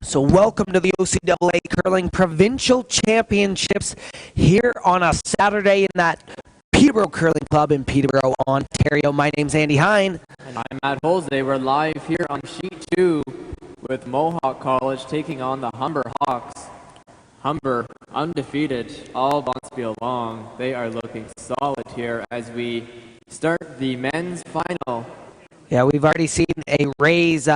So welcome to the OCAA Curling Provincial Championships here on a Saturday in that Peterborough Curling Club in Peterborough, Ontario. My name's Andy Hine. And I'm Matt Holsday. We're live here on Sheet 2 with Mohawk College taking on the Humber Hawks. Humber, undefeated all Bonspiel long. They are looking solid here as we start the men's final. Yeah, we've already seen a Rays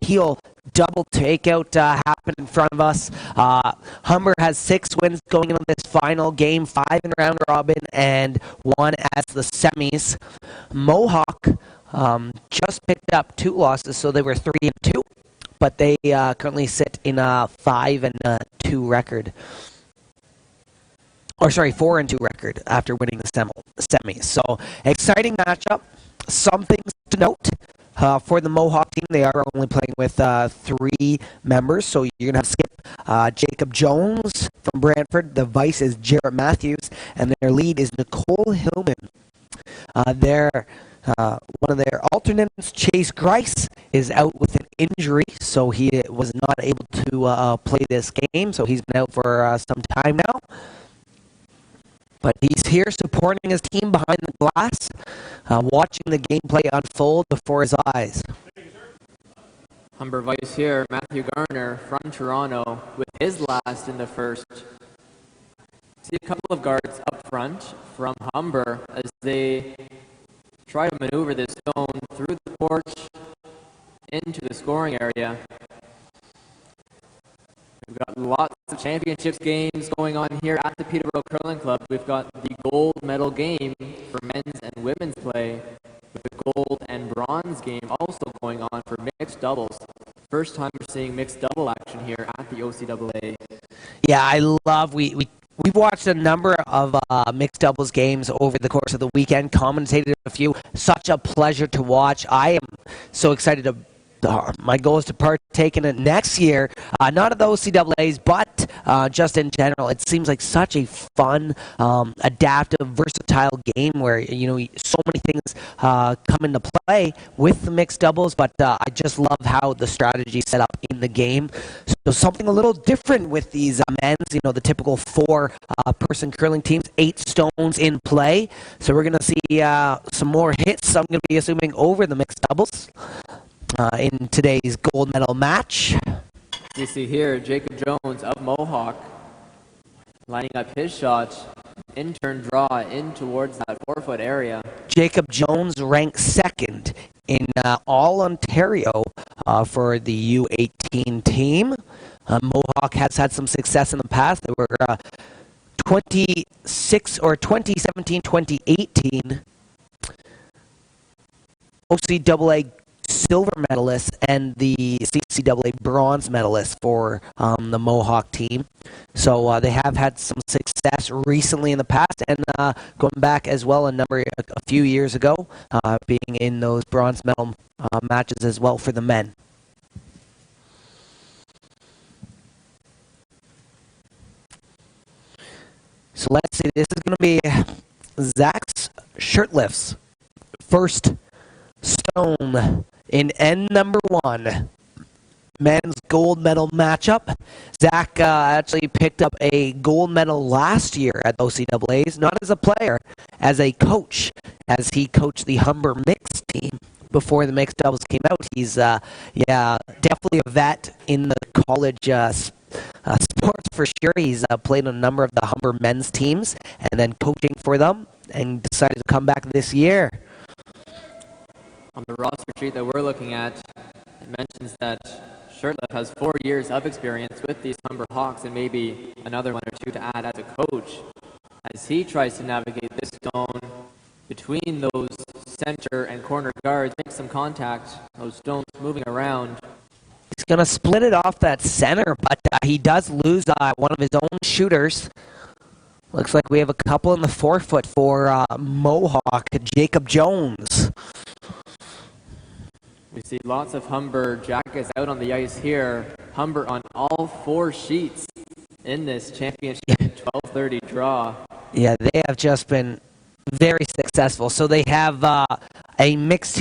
Peel double takeout happen in front of us. Humber has 6 wins going into this final game, 5 in round robin and 1 as the semis. Mohawk just picked up 2 losses, so they were 3-2, but they currently sit in a 5-2 record. Or sorry, 4-2 record after winning the semis. So exciting matchup. Some things to note for the Mohawk team. They are only playing with 3 members, so you're going to have skip Jacob Jones from Brantford. The vice is Jarrett Matthews, and their lead is Nicole Hillman. One of their alternates, Chase Grice, is out with an injury, so he was not able to play this game, so he's been out for some time now. But he's here supporting his team behind the glass, watching the gameplay unfold before his eyes. Humber Vice here, Matthew Garner from Toronto with his last in the first. See a couple of guards up front from Humber as they try to maneuver this zone through the porch into the scoring area. We've got lots of championships games going on here at the Peterborough Curling Club. We've got the gold medal game for men's and women's play, with the gold and bronze game also going on for mixed doubles. First time we're seeing mixed double action here at the OCAA. Yeah, I love, we've watched a number of mixed doubles games over the course of the weekend, commentated a few. Such a pleasure to watch. I am so excited to my goal is to partake in it next year, not at the OCAAs, but just in general. It seems like such a fun, adaptive, versatile game where, so many things come into play with the mixed doubles, but I just love how the strategy set up in the game. So something a little different with these men's, the typical 4-person curling teams, 8 stones in play. So we're going to see some more hits, I'm going to be assuming, over the mixed doubles. In today's gold medal match. You see here Jacob Jones of Mohawk lining up his shot, in turn draw in towards that 4-foot area. Jacob Jones ranked 2nd in all Ontario for the U18 team. Mohawk has had some success in the past. They were 2017-2018 OCAA silver medalist and the CCAA bronze medalist for the Mohawk team. So they have had some success recently in the past, and going back as well a few years ago, being in those bronze medal matches as well for the men. So let's see, this is going to be Zach's shirtlifts first stone in end number 1, men's gold medal matchup. Zach actually picked up a gold medal last year at OCAAs, not as a player, as a coach, as he coached the Humber mixed team before the mixed doubles came out. He's definitely a vet in the college sports for sure. He's played on a number of the Humber men's teams and then coaching for them, and decided to come back this year. On the roster sheet that we're looking at, it mentions that Shirtliff has 4 years of experience with these Humber Hawks and maybe another 1 or 2 to add as a coach, as he tries to navigate this stone between those center and corner guards, make some contact, those stones moving around. He's going to split it off that center, but he does lose one of his own shooters. Looks like we have a couple in the 4-foot for Mohawk, Jacob Jones. We see lots of Humber jackets out on the ice here. Humber on all 4 sheets in this championship 12:30 draw. Yeah, they have just been very successful. So they have a a mixed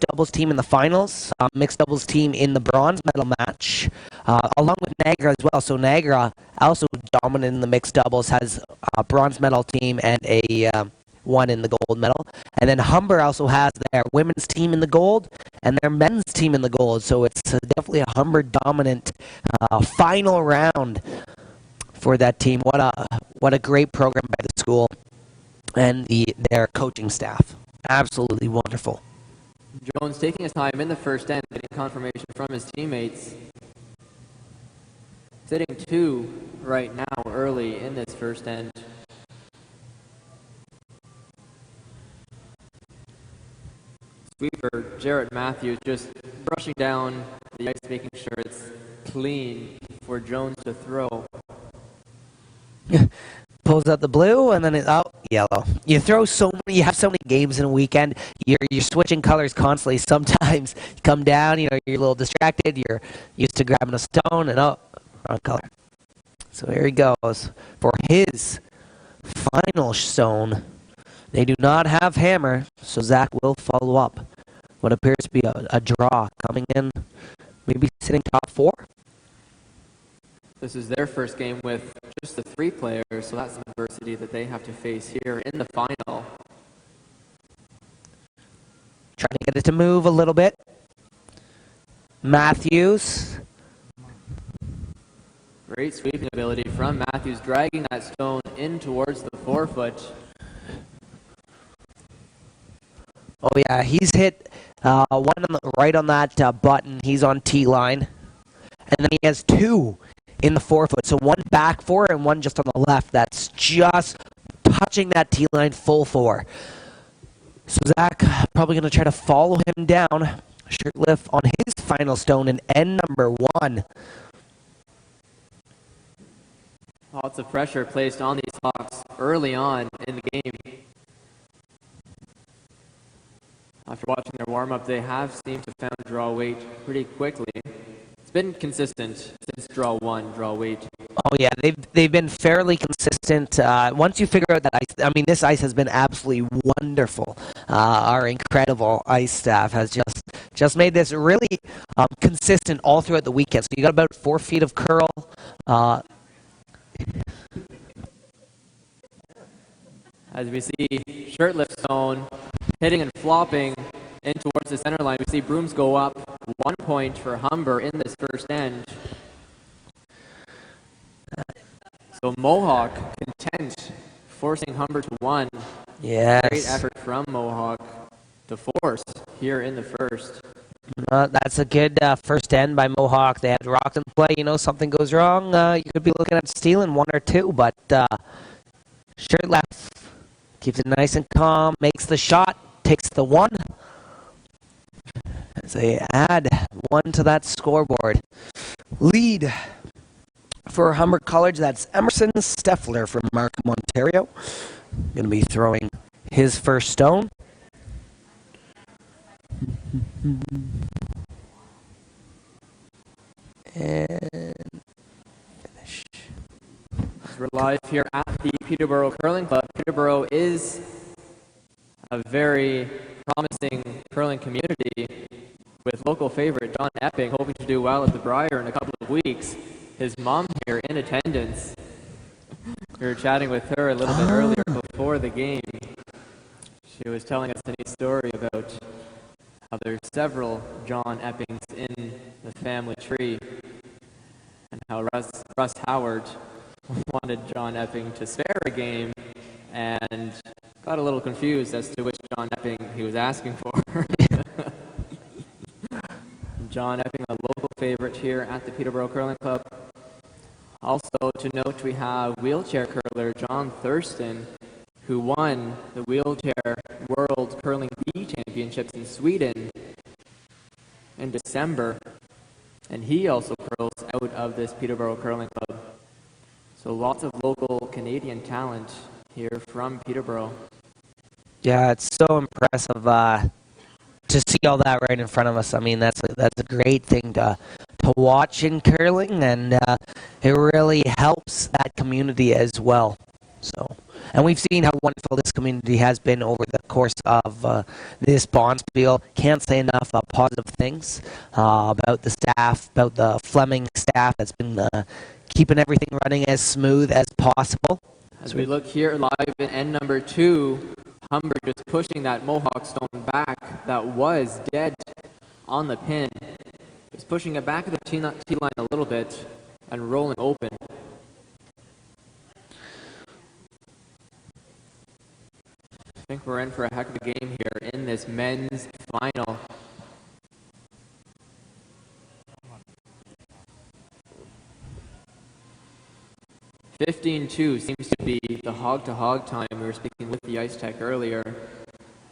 doubles team in the finals, mixed doubles team in the bronze medal match, along with Niagara as well. So Niagara, also dominant in the mixed doubles, has a bronze medal team and a one in the gold medal. And then Humber also has their women's team in the gold and their men's team in the gold. So it's definitely a Humber dominant final round for that team. What a great program by the school and their coaching staff. Absolutely wonderful. Jones taking his time in the first end, getting confirmation from his teammates. Sitting 2 right now early in this first end. Sweeper Jarrett Matthews just brushing down the ice, making sure it's clean for Jones to throw. Pulls out the blue and then yellow. You have so many games in a weekend. You're switching colors constantly. Sometimes you come down, you're a little distracted. You're used to grabbing a stone and wrong color. So here he goes for his final stone. They do not have hammer, so Zach will follow up. What appears to be a draw coming in, maybe sitting top 4. This is their first game with just the 3 players, so that's the adversity that they have to face here in the final. Trying to get it to move a little bit. Matthews. Great sweeping ability from Matthews, dragging that stone in towards the 4-foot. Oh yeah, he's hit one right on that button. He's on T line, and then he has 2 in the 4-foot. So one back 4 and one just on the left. That's just touching that T line full 4. So Zach probably going to try to follow him down. Shirtlift on his final stone in end number 1. Lots of pressure placed on these Hawks early on in the game. After watching their warm-up, they have seemed to found draw weight pretty quickly. It's been consistent since draw 1, draw weight. Oh yeah, they've been fairly consistent. Once you figure out that ice, this ice has been absolutely wonderful. Our incredible ice staff has just made this really consistent all throughout the weekend. So you got about 4 feet of curl. As we see shirtlift stone hitting and flopping in towards the center line, we see brooms go up. 1 point for Humber in this first end. So Mohawk content, forcing Humber to 1. Yes. Great effort from Mohawk to force here in the first. That's a good first end by Mohawk. They had rocked in play. Something goes wrong, you could be looking at stealing 1 or 2, but shirt left. Keeps it nice and calm, makes the shot, takes the 1. As they add 1 to that scoreboard. Lead for Humber College, that's Emerson Steffler from Markham, Ontario. Going to be throwing his first stone. And finish. We're live here at the Peterborough Curling Club. Peterborough is a very promising curling community with local favorite John Epping hoping to do well at the Briar in a couple of weeks. His mom here in attendance. We were chatting with her a little bit earlier before the game. She was telling us a neat story about how there's several John Eppings in the family tree and how Russ Howard wanted John Epping to spare a game and got a little confused as to which John Epping he was asking for. John Epping, a local favorite here at the Peterborough Curling Club. Also to note, we have wheelchair curler John Thurston, who won the Wheelchair World Curling B Championships in Sweden in December. And he also curls out of this Peterborough Curling Club. So lots of local Canadian talent here from Peterborough. Yeah, it's so impressive to see all that right in front of us. That's a great thing to watch in curling, and it really helps that community as well. So And we've seen how wonderful this community has been over the course of this Bonspiel. Can't say enough positive things about the staff, about the Fleming staff that's been keeping everything running as smooth as possible. As we look here live in end number 2, Humber just pushing that Mohawk stone back that was dead on the pin. Just pushing it back at the tee line a little bit and rolling open. I think we're in for a heck of a game here in this men's final. (15-2) seems to be the hog-to-hog time. We were speaking with the Ice Tech earlier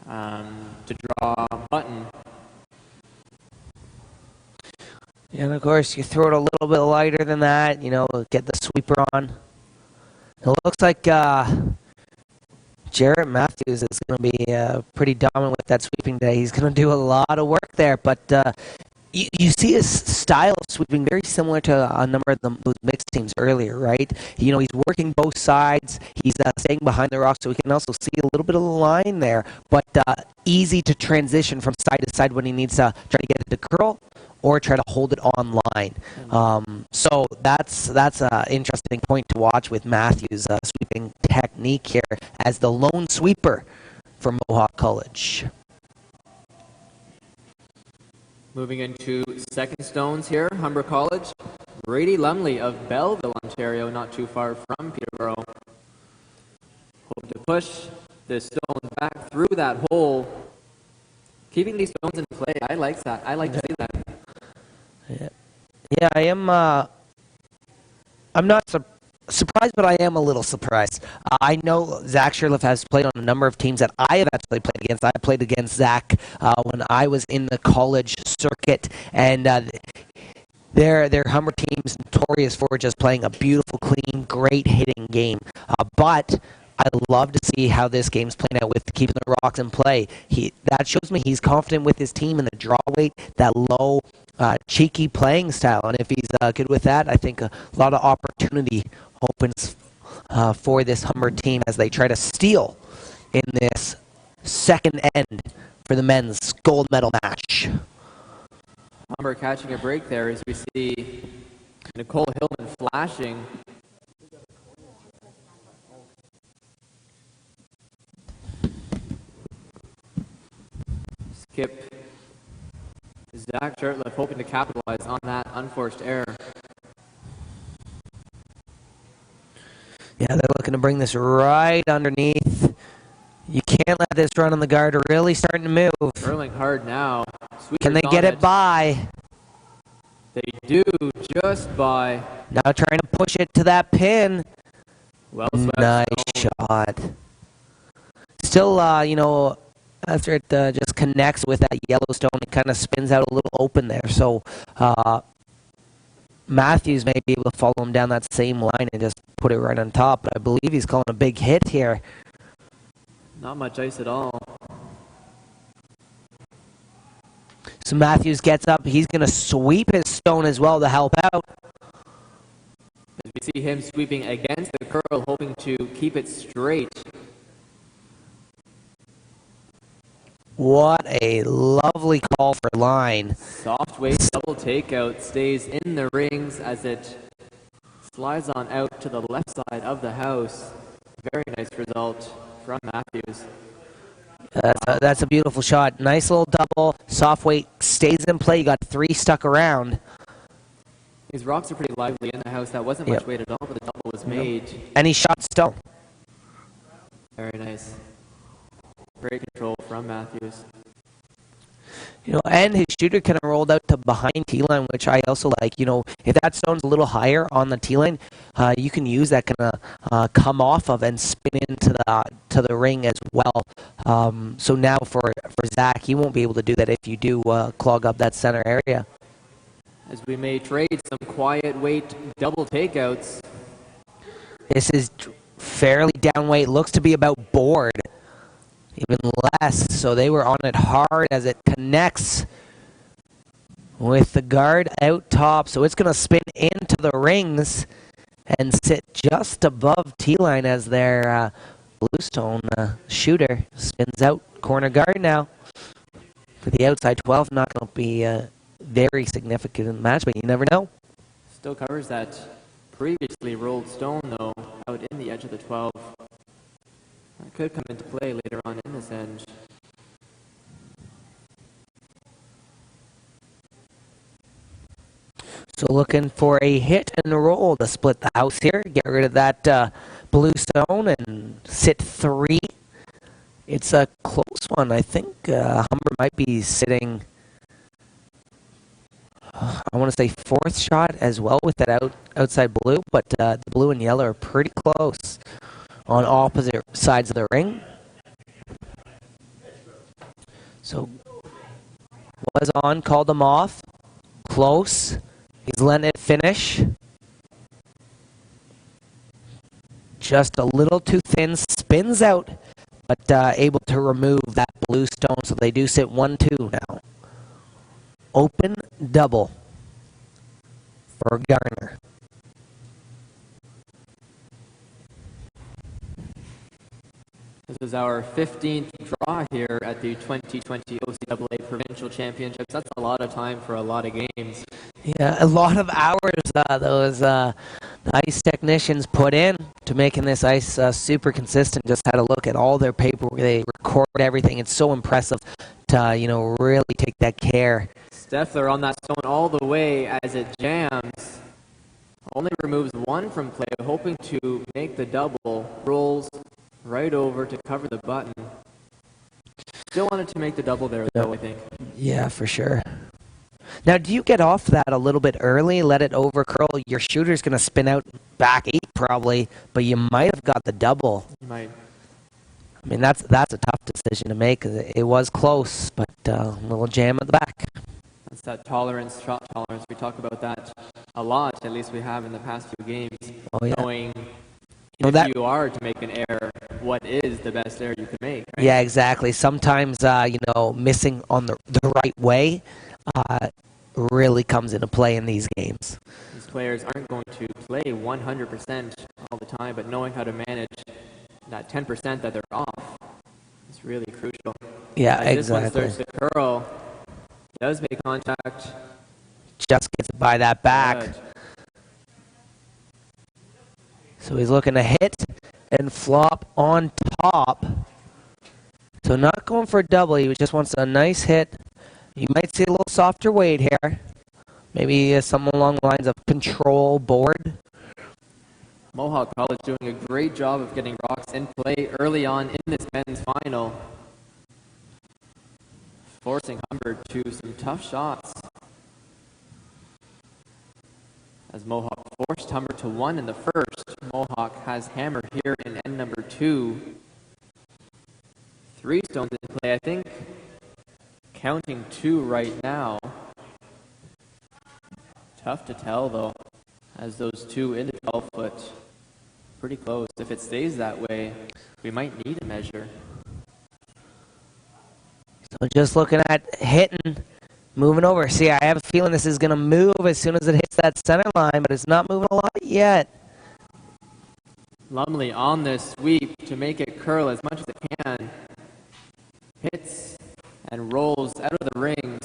to draw button. Yeah, and of course, you throw it a little bit lighter than that, get the sweeper on. It looks like Jarrett Matthews is going to be pretty dominant with that sweeping day. He's going to do a lot of work there, but you see his style of sweeping very similar to a number of those mixed teams earlier, right? He's working both sides. He's staying behind the rock, so we can also see a little bit of the line there, but easy to transition from side to side when he needs to try to get it to curl or try to hold it on line. So that's an interesting point to watch with Matthews' sweeping technique here as the lone sweeper for Mohawk College. Moving into second stones here, Humber College. Brady Lumley of Belleville, Ontario, not too far from Peterborough. Hope to push this stone back through that hole. Keeping these stones in play, I like that. I like to see that. Yeah, I am. I'm not surprised, but I am a little surprised. I know Zach Sherliff has played on a number of teams that I have actually played against. I played against Zach when I was in the college circuit, and their Humber team's notorious for just playing a beautiful, clean, great hitting game. But I love to see how this game's playing out with keeping the rocks in play. That shows me he's confident with his team and the draw weight, that low, cheeky playing style. And if he's good with that, I think a lot of opportunity opens for this Humber team as they try to steal in this second end for the men's gold medal match. Humber catching a break there as we see Nicole Hillman flashing. Skip Zach Sherliff hoping to capitalize on that unforced error. Yeah, they're looking to bring this right underneath. You can't let this run on the guard. Really starting to move. Curling hard now. Can they get it by? They do, just by. Now trying to push it to that pin. Well swept. Nice shot. Still, after it just connects with that Yellowstone, it kind of spins out a little open there. So Matthews may be able to follow him down that same line and just put it right on top. But I believe he's calling a big hit here. Not much ice at all. So Matthews gets up. He's going to sweep his stone as well to help out. As we see him sweeping against the curl, hoping to keep it straight. What a lovely call for line. Soft weight double takeout stays in the rings as it slides on out to the left side of the house. Very nice result from Matthews. That's a beautiful shot. Nice little double. Soft weight stays in play. You got 3 stuck around. These rocks are pretty lively in the house. That wasn't much weight at all, but the double was made. And he shot stone. Very nice. Great control from Matthews. And his shooter kind of rolled out to behind tee line, which I also like. If that stone's a little higher on the tee line, you can use that kind of come off of and spin into the ring as well. So now for Zach, he won't be able to do that if you do clog up that center area. As we may trade some quiet weight double takeouts. This is fairly down weight. Looks to be about board. Even less, so they were on it hard as it connects with the guard out top. So it's going to spin into the rings and sit just above tee line as they're Bluestone shooter spins out corner guard now for the outside 12. Not going to be a very significant match, but you never know. Still covers that previously rolled stone, though, out in the edge of the 12. That could come into play later on in this end. So looking for a hit and a roll to split the house here. Get rid of that blue stone and sit 3. It's a close one. I think Humber might be sitting, I want to say 4th shot as well with that outside blue, but the blue and yellow are pretty close on opposite sides of the ring. So was on, called him off. Close. He's letting it finish. Just a little too thin. Spins out, but able to remove that blue stone. So they do sit 1-2 now. Open double for Garner. This is our 15th draw here at the 2020 OCAA Provincial Championships. That's a lot of time for a lot of games. Yeah, a lot of hours those ice technicians put in to making this ice super consistent. Just had a look at all their paperwork. They record everything. It's so impressive to really take that care. Steffler on that stone all the way as it jams. Only removes 1 from play, hoping to make the double. Rolls right over to cover the button. Still wanted to make the double there, though, I think. Yeah, for sure. Now, do you get off that a little bit early, let it over curl? Your shooter's going to spin out back 8 probably, but you might have got the double. You might. I mean, that's a tough decision to make. It was close, but a little jam at the back. That's that tolerance, shot tolerance. We talk about that a lot, at least we have in the past few games. Oh, yeah. Knowing if you are to make an error, what is the best error you can make? Right? Yeah, exactly. Sometimes, missing on the right way really comes into play in these games. These players aren't going to play 100% all the time, but knowing how to manage that 10% that they're off is really crucial. Yeah, As exactly. This one starts to curl, does make contact. Just gets by that back. Good. So he's looking to hit and flop on top. So not going for a double. He just wants a nice hit. You might see a little softer weight here. Maybe something along the lines of control board. Mohawk College doing a great job of getting rocks in play early on in this men's final. Forcing Humber to some tough shots. As Mohawk forced Humber to 1 in the first, Mohawk has hammer here in end number 2. 3 stones in play, I think. Counting 2 right now. Tough to tell, though, as those 2 in the 12-foot. Pretty close. If it stays that way, we might need a measure. So just looking at hitting, moving over. See, I have a feeling this is going to move as soon as it hits that center line, but it's not moving a lot yet. Lumley on this sweep to make it curl as much as it can. Hits and rolls out of the rings.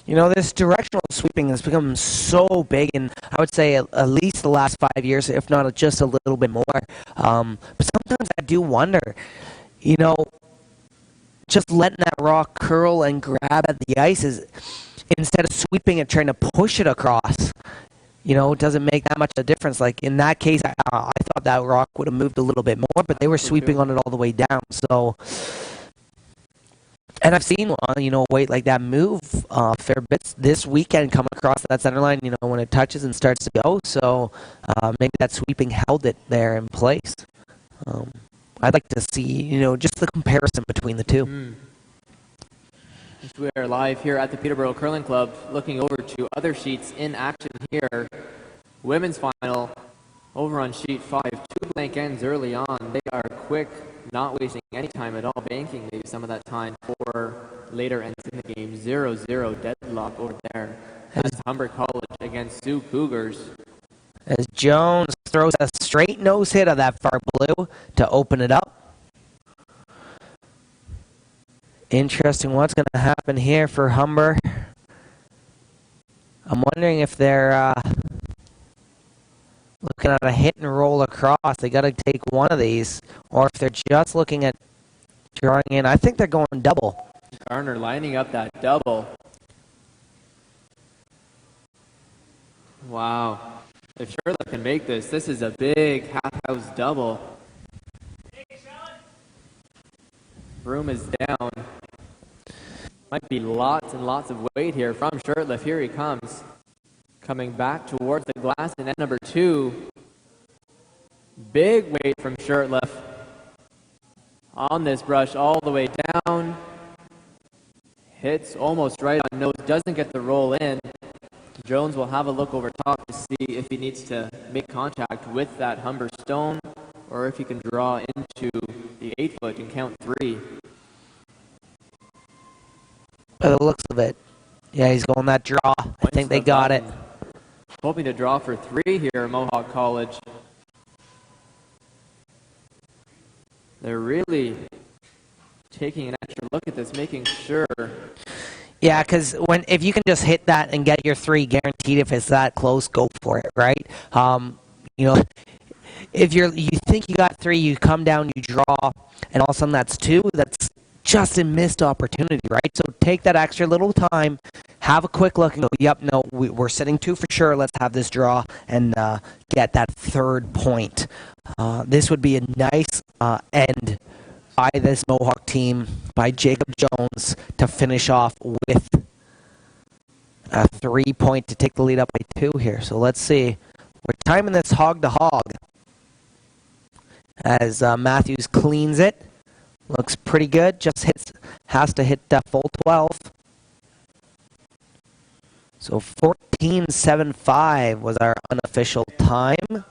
This directional sweeping has become so big, and I would say at least the last 5 years, if not just a little bit more. But sometimes I do wonder, just letting that rock curl and grab at the ice is, instead of sweeping it, trying to push it across. It doesn't make that much of a difference. Like in that case, I thought that rock would have moved a little bit more, but they were sweeping on it all the way down. So, and I've seen weight like that move fair bits this weekend coming across that center line. When it touches and starts to go. So maybe that sweeping held it there in place. I'd like to see just the comparison between the two. We are live here at the Peterborough Curling Club, looking over to other sheets in action here. Women's final over on sheet 5. 2 blank ends early on. They are quick, not wasting any time at all, banking maybe some of that time for later ends in the game. 0-0 deadlock over there. That's Humber College against Sioux Cougars. As Jones throws a straight nose hit of that far blue to open it up. Interesting what's going to happen here for Humber. I'm wondering if they're looking at a hit and roll across. They got to take one of these, or if they're just looking at drawing in. I think they're going double. Garner lining up that double. Wow. If Shirley can make this, this is a big half-house double. Room is down. Might be lots and lots of weight here from Shirtliff. Here he comes. Coming back towards the glass in net number 2. Big weight from Shirtliff. On this brush all the way down. Hits almost right on nose. Doesn't get the roll in. Jones will have a look over top to see if he needs to make contact with that Humber stone or if he can draw into the 8-foot and count 3. By the looks of it. Yeah, he's going that draw. I think they got it. Hoping to draw for 3 here at Mohawk College. They're really taking an extra look at this, making sure. Yeah, because if you can just hit that and get your 3 guaranteed, if it's that close, go for it, right? If you think you got 3, you come down, you draw, and all of a sudden that's 2. That's just a missed opportunity, right? So take that extra little time, have a quick look, and go, yep, no, we're sitting 2 for sure. Let's have this draw and get that 3rd point. This would be a nice end by this Mohawk team, by Jacob Jones, to finish off with a 3-point to take the lead up by 2 here. So let's see. We're timing this hog to hog as Matthews cleans it. Looks pretty good. Just has to hit that full 12. So 14.75 was our unofficial time.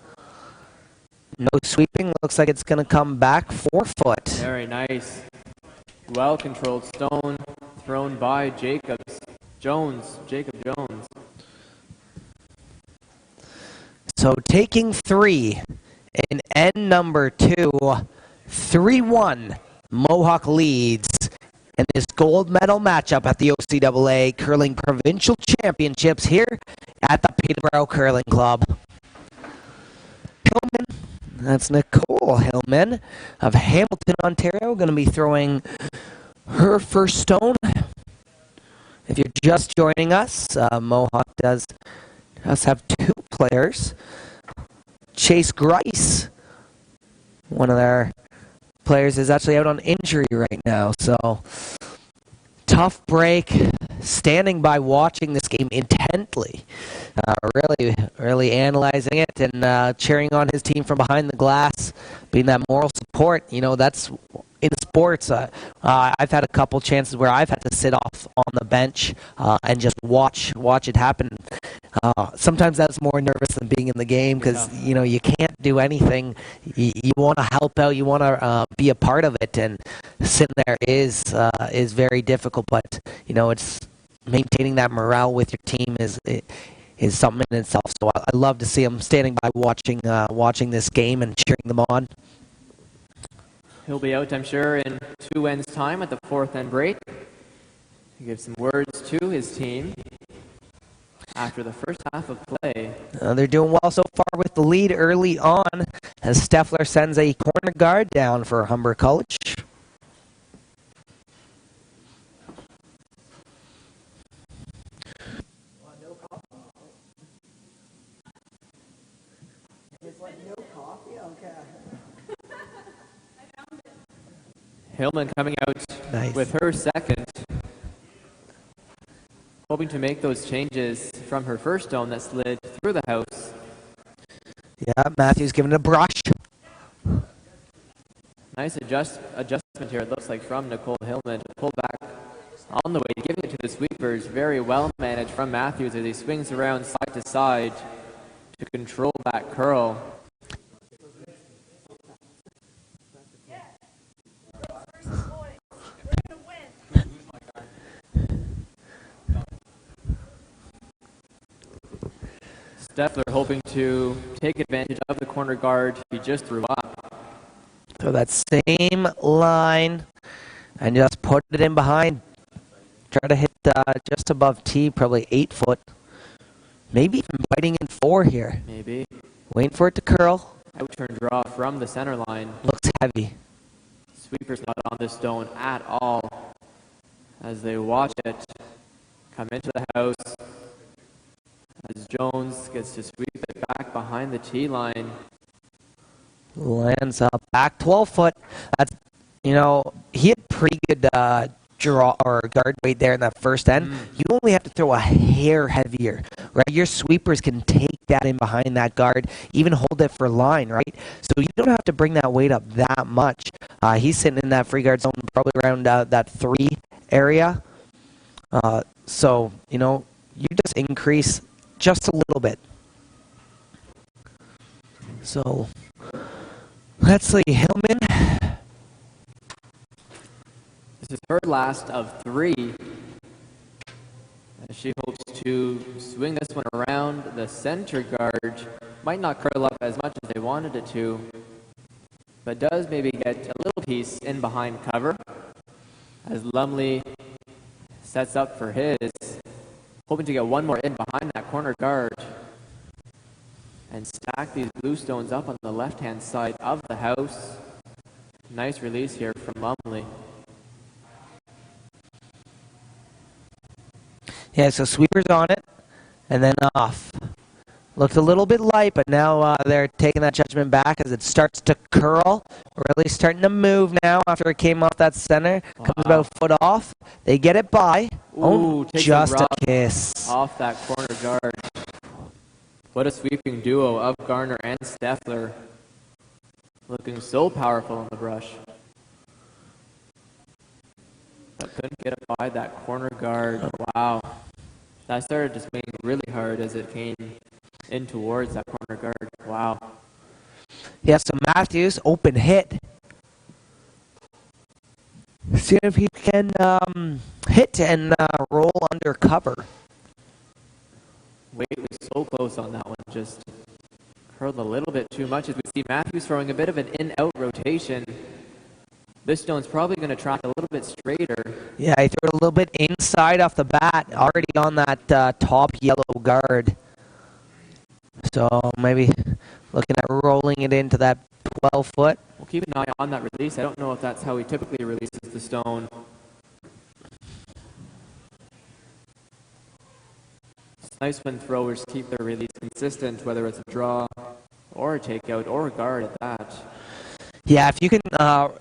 No sweeping. Looks like it's going to come back 4 foot. Very nice. Well-controlled stone thrown by Jacob Jones. So taking 3 in end number 2, 3-1. Mohawk leads in this gold medal matchup at the OCAA Curling Provincial Championships here at the Peterborough Curling Club. Hillman, that's Nicole Hillman of Hamilton, Ontario, going to be throwing her first stone. If you're just joining us, Mohawk does have 2 players. Chase Grice, one of their players, is actually out on injury right now. So tough break. Standing by, watching this game intently, really analyzing it and cheering on his team from behind the glass, being that moral support. That's in sports. I've had a couple chances where I've had to sit off on the bench and just watch it happen. Sometimes that's more nervous than being in the game because you can't do anything. You want to help out, you want to be a part of it, and sitting there is very difficult. But it's maintaining that morale with your team is something in itself. So I love to see them standing by watching this game and cheering them on. He'll be out, I'm sure, in 2 ends time at the 4th end break. He gives some words to his team after the first half of play. They're doing well so far with the lead early on as Steffler sends a corner guard down for Humber College. Hillman coming out Nice. with her second. Hoping to make those changes from her first stone that slid through the house. Yeah, Matthews giving it a brush. Nice adjustment here, it looks like, from Nicole Hillman to pull back on the way, giving it to the sweepers. Very well managed from Matthews as he swings around side to side to control that curl. Steffler hoping to take advantage of the corner guard he just threw up. So that same line and just put it in behind. Try to hit just above T, probably 8 foot. Maybe even biting in 4 here. Maybe. Waiting for it to curl. Outturn draw from the center line. Looks heavy. Sweeper's not on this stone at all as they watch it come into the house. As Jones gets to sweep it back behind the tee line. Lands up back 12 foot. That's, he had pretty good draw or guard weight there in that first end. You only have to throw a hair heavier, right? Your sweepers can take that in behind that guard, even hold it for line, right? So you don't have to bring that weight up that much. He's sitting in that free guard zone probably around that 3 area. So, you just increase just a little bit. So, let's see, Hillman. This is her last of 3. As she hopes to swing this one around. The center guard might not curl up as much as they wanted it to, but does maybe get a little piece in behind cover. As Lumley sets up for his, hoping to get one more in behind that corner guard and stack these blue stones up on the left-hand side of the house. Nice release here from Lumley. Yeah, so sweeper's on it, and then off. Looked a little bit light, but now they're taking that judgment back as it starts to curl. Really starting to move now after it came off that center. Wow. Comes about a foot off. They get it by. Ooh, Just a kiss. Off that corner guard. What a sweeping duo of Garner and Steffler. Looking so powerful on the brush. But couldn't get it by that corner guard. Wow. That started to swing really hard as it came in towards that corner guard. Wow. Yeah, so Matthews, open hit. See if he can hit and roll under cover. Weight was so close on that one. Just curled a little bit too much as we see Matthews throwing a bit of an in-out rotation. This stone's probably going to track a little bit straighter. Yeah, he threw it a little bit inside off the bat, already on that top yellow guard. So maybe looking at rolling it into that 12 foot. We'll keep an eye on that release. I don't know if that's how he typically releases the stone. It's nice when throwers keep their release consistent, whether it's a draw or a takeout or a guard at that. Yeah, if you can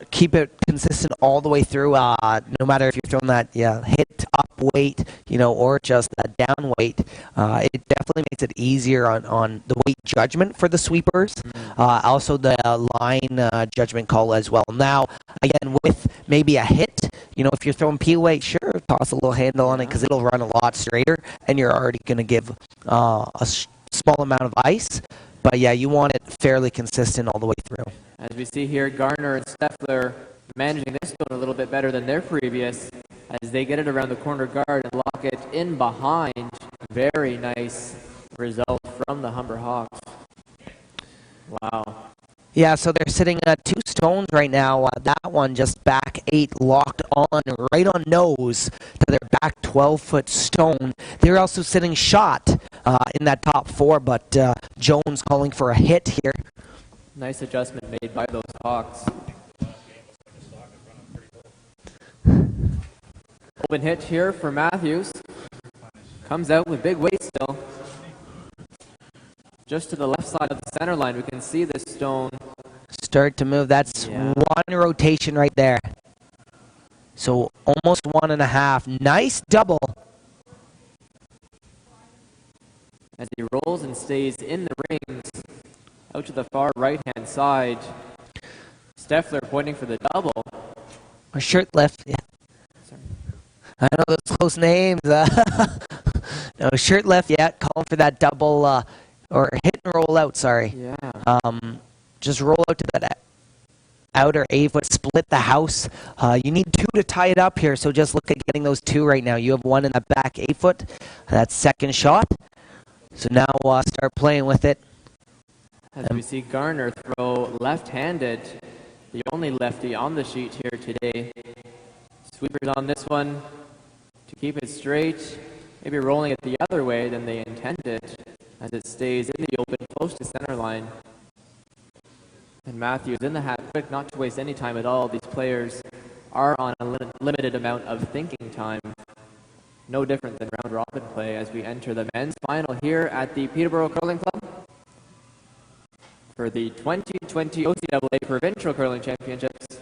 keep it consistent all the way through, no matter if you're throwing that hit up weight, or just that down weight, it definitely makes it easier on the weight judgment for the sweepers. Also the line judgment call as well. Now, again, with maybe a hit, if you're throwing peel weight, sure, toss a little handle on it because it'll run a lot straighter, and you're already going to give a small amount of ice. But yeah, you want it fairly consistent all the way through. As we see here, Garner and Steffler managing this stone a little bit better than their previous as they get it around the corner guard and lock it in behind. Very nice result from the Humber Hawks. Wow. Yeah, so they're sitting at 2 stones right now. That one just back 8, locked on, right on nose to their back 12-foot stone. They're also sitting shot in that top 4, but Jones calling for a hit here. Nice adjustment made by those Hawks. Open hit here for Matthews. Comes out with big weight still. Just to the left side of the center line, we can see this stone start to move. That's one rotation right there. So almost 1.5. Nice double. As he rolls and stays in the rings, out to the far right-hand side. Steffler pointing for the double. Or shirt left. Yeah. Sorry. I know those close names. No, shirt left. Yeah, calling for that double or hit and roll out. Sorry. Yeah. Just roll out to that outer 8-foot, split the house. You need 2 to tie it up here, so just look at getting those 2 right now. You have 1 in the back 8-foot. That second shot. So now start playing with it. As we see Garner throw left-handed, the only lefty on the sheet here today. Sweepers on this one to keep it straight, maybe rolling it the other way than they intended as it stays in the open close to center line. And Matthews in the hat, quick not to waste any time at all. These players are on a limited amount of thinking time. No different than round robin play as we enter the men's final here at the Peterborough Curling Club for the 2020 OCAA Provincial Curling Championships.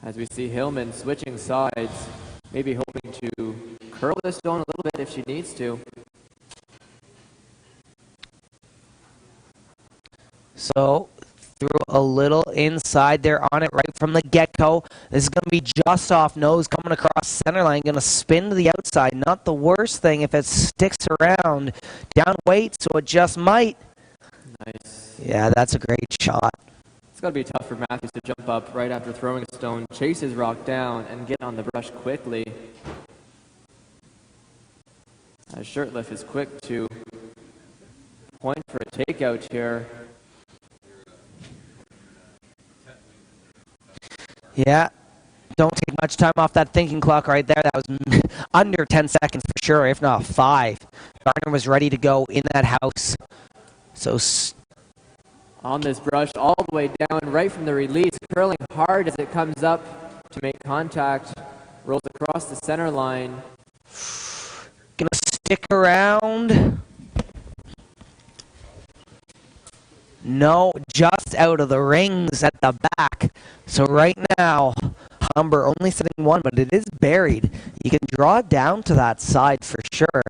As we see Hillman switching sides, maybe hoping to curl the stone a little bit if she needs to. So threw a little inside there on it right from the get-go. This is going to be just off nose coming across center line, going to spin to the outside. Not the worst thing if it sticks around. Down weight, so it just might. Nice. Yeah, that's a great shot. It's got to be tough for Matthews to jump up right after throwing a stone, chase his rock down, and get on the brush quickly. As Shirtliff is quick to point for a takeout here. Yeah, don't take much time off that thinking clock right there. That was under 10 seconds for sure, if not 5. Garner was ready to go in that house. So on this brush all the way down right from the release, curling hard as it comes up to make contact, rolls across the center line. Gonna stick around. No, just out of the rings at the back. So right now, Humber only sitting 1, but it is buried. You can draw it down to that side for sure.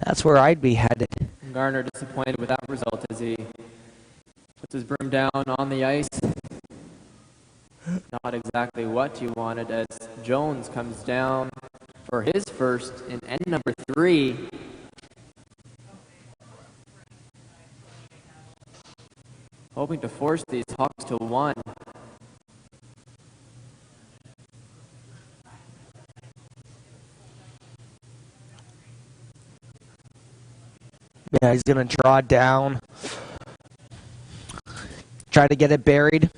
That's where I'd be headed. Garner disappointed with that result as he puts his broom down on the ice. Not exactly what you wanted as Jones comes down for his first in end number 3. Hoping to force these Hawks to 1. Yeah, he's going to draw down. Try to get it buried.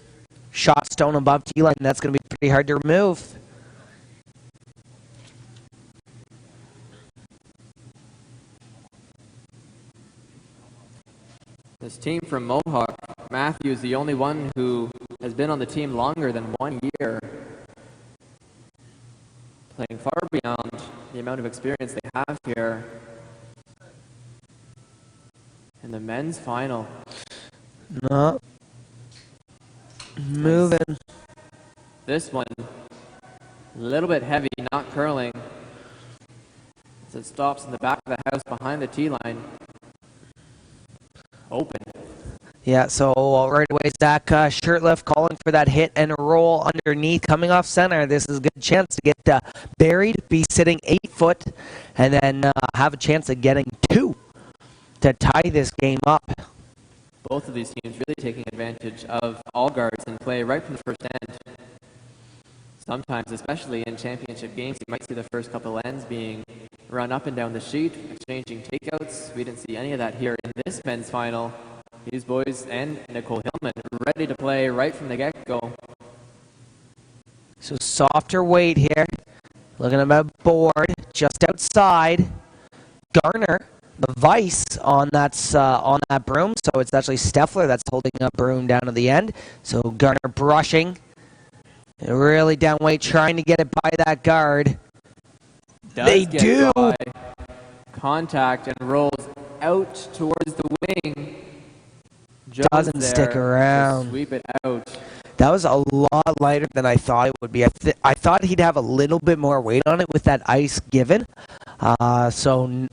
Shot stone above T-line. That's going to be pretty hard to remove. This team from Mohawk, Matthews, the only one who has been on the team longer than 1 year. Playing far beyond the amount of experience they have here. In the men's final. No. Moving. This one, a little bit heavy, not curling. As it stops in the back of the house behind the tee line. Open. Yeah, so right away, Zach Shirtliff calling for that hit and a roll underneath, coming off center. This is a good chance to get buried, be sitting 8 foot, and then have a chance of getting 2 to tie this game up. Both of these teams really taking advantage of all guards in play right from the first end. Sometimes, especially in championship games, you might see the first couple ends being run up and down the sheet, exchanging takeouts. We didn't see any of that here in this men's final. These boys and Nicole Hillman ready to play right from the get-go. So softer weight here. Looking at my board, just outside. Garner, the vice on that broom. So it's actually Steffler that's holding a broom down to the end. So Garner brushing. Really down weight, trying to get it by that guard. They do. By contact and rolls out towards the wing. Jones doesn't stick around. Sweep it out. That was a lot lighter than I thought it would be. I thought he'd have a little bit more weight on it with that ice given. So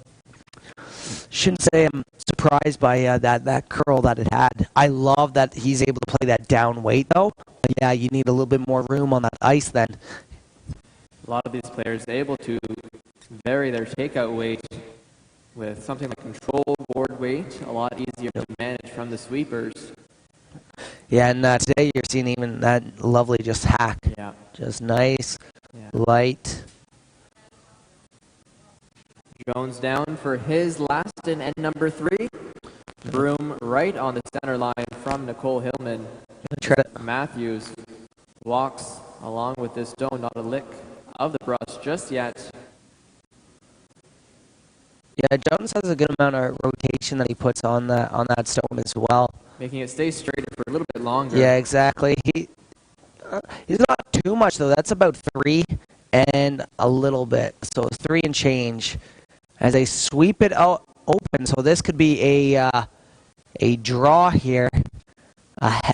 shouldn't say I'm surprised by that curl that it had. I love that he's able to play that down weight though. But yeah, you need a little bit more room on that ice then. A lot of these players able to vary their takeout weight with something like control board weight, a lot easier to manage from the sweepers. Yeah, and today you're seeing even that lovely just hack. Yeah. Just nice, light. Jones down for his last in end number 3. Broom right on the center line from Nicole Hillman. Matthews walks along with this stone, not a lick of the brush just yet. Yeah, Jones has a good amount of rotation that he puts on that stone as well. Making it stay straight for a little bit longer. Yeah, exactly. He's not too much, though. That's about 3 and a little bit. So it's 3 and change. As they sweep it out open, so this could be a draw here.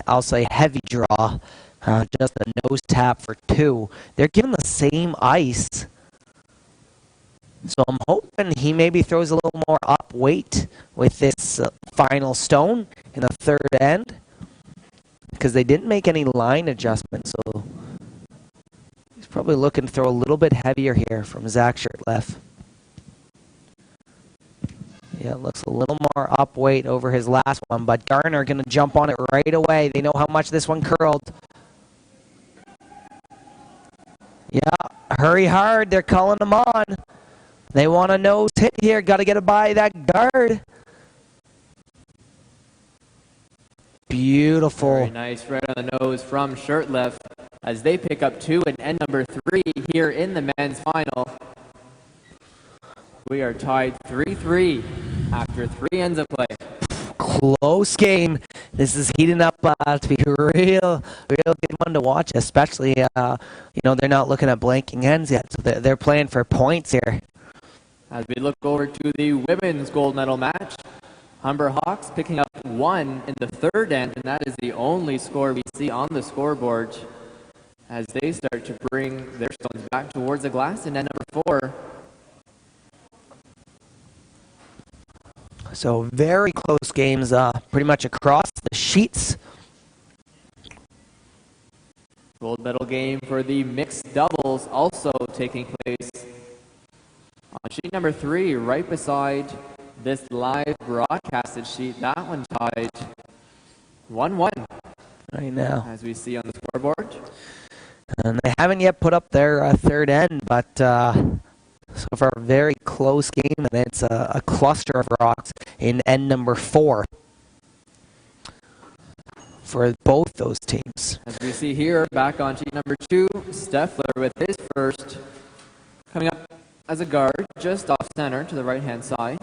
I'll say heavy draw. Just a nose tap for 2. They're given the same ice. So I'm hoping he maybe throws a little more up weight with this final stone in the third end, because they didn't make any line adjustments. So he's probably looking to throw a little bit heavier here from Zach Shirtleff. Yeah, it looks a little more up weight over his last one, but Garner going to jump on it right away. They know how much this one curled. Yeah, hurry hard. They're calling him on. They want a nose hit here. Got to get it by that guard. Beautiful. Very nice, right on the nose from Shirtleff as they pick up 2 in end number 3 here in the men's final. We are tied 3-3 after 3 ends of play. Close game. This is heating up to be a real good one to watch, especially, they're not looking at blanking ends yet, so they're playing for points here. As we look over to the women's gold medal match, Humber Hawks picking up 1 in the third end, and that is the only score we see on the scoreboard as they start to bring their stones back towards the glass in end number 4. So very close games pretty much across the sheets. Gold medal game for the mixed doubles also taking place on sheet number 3, right beside this live broadcasted sheet. That one tied 1-1. Right now. As we see on the scoreboard. And they haven't yet put up their third end, but so far a very close game, and it's a cluster of rocks in end number 4 for both those teams. As we see here, back on sheet number 2, Steffler with his first, coming up as a guard, just off center to the right-hand side.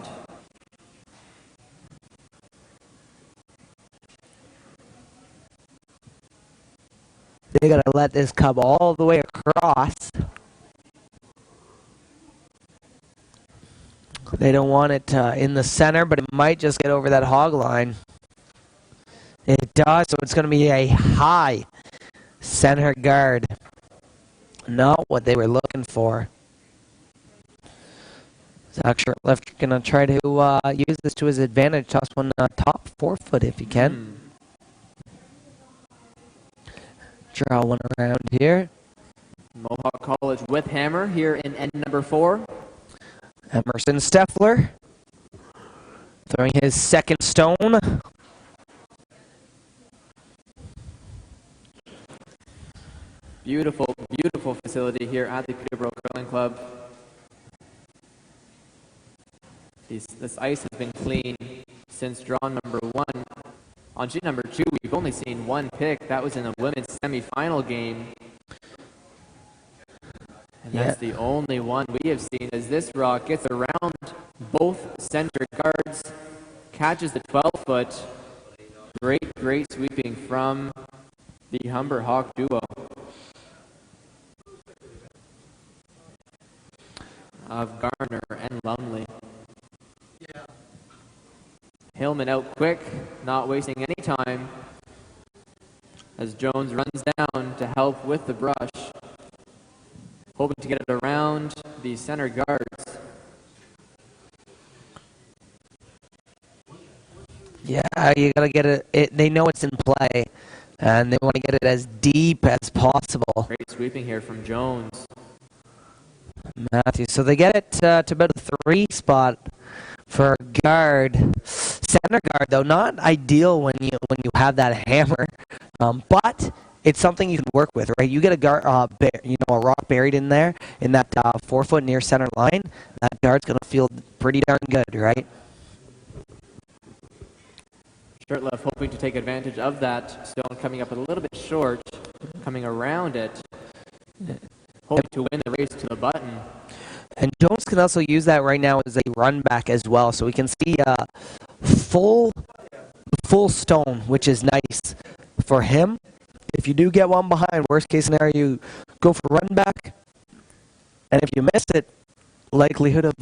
They got to let this come all the way across. They don't want it in the center, but it might just get over that hog line. It does, so it's going to be a high center guard. Not what they were looking for. Zach Shirtleff going to try to use this to his advantage. Toss one top 4 foot if he can. Draw one around here. Mohawk College with hammer here in end number 4. Emerson Steffler throwing his second stone. Beautiful, beautiful facility here at the Peterborough Curling Club. This ice has been clean since draw number 1. On sheet number 2, we've only seen 1 pick. That was in the women's semifinal game. And that's the only one we have seen as this rock gets around both center guards, catches the 12-foot. Great, great sweeping from the Humber Hawk duo of Garner and Lumley. Hillman out quick, not wasting any time as Jones runs down to help with the brush, hoping to get it around the center guards. Yeah, you got to get it. They know it's in play, and they want to get it as deep as possible. Great sweeping here from Jones. Matthews. So they get it to about a 3 spot for guard. Center guard, though, not ideal when you have that hammer, but it's something you can work with, right? You get a rock buried in there in that 4 foot near center line. That guard's gonna feel pretty darn good, right? Shirtliff hoping to take advantage of that stone coming up a little bit short, coming around it, hoping to win the race to the button. And Jones can also use that right now as a run back as well, so we can see full stone, which is nice for him. If you do get one behind, worst case scenario, you go for run back, and if you miss it, likelihood of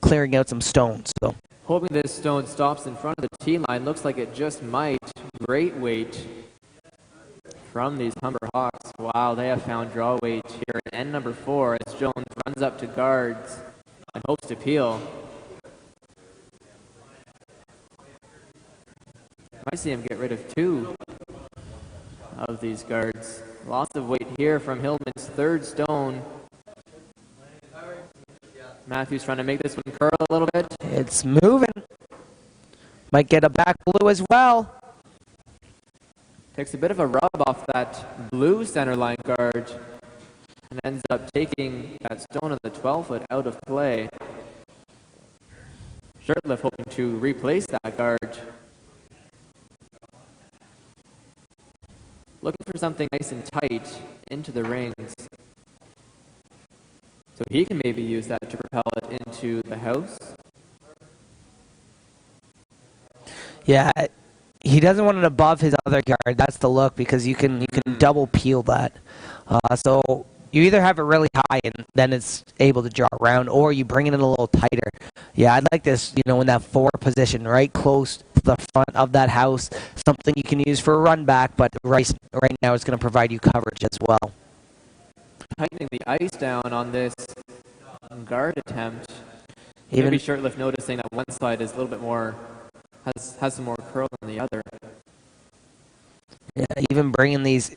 clearing out some stones. So. Hoping this stone stops in front of the tee line. Looks like it just might. Great weight from these Humber Hawks. Wow, they have found draw weight here at end number 4 as Jones runs up to guards and hopes to peel. Might see him get rid of 2 of these guards. Lots of weight here from Hillman's third stone. Matthews trying to make this one curl a little bit. It's moving. Might get a back blue as well. Takes a bit of a rub off that blue center line guard and ends up taking that stone of the 12 foot out of play. Shirtliff hoping to replace that guard. Looking for something nice and tight into the rings. So he can maybe use that to propel it into the house. Yeah, he doesn't want it above his other guard. That's the look, because you can double peel that. So you either have it really high and then it's able to draw around, or you bring it in a little tighter. Yeah, I'd like this, in that 4 position, right close to the front of that house. Something you can use for a run back, but right now it's going to provide you coverage as well. Tightening the ice down on this guard attempt. Maybe Shirtliff noticing that one side is a little bit more, has some more curl than the other. Yeah, even bringing these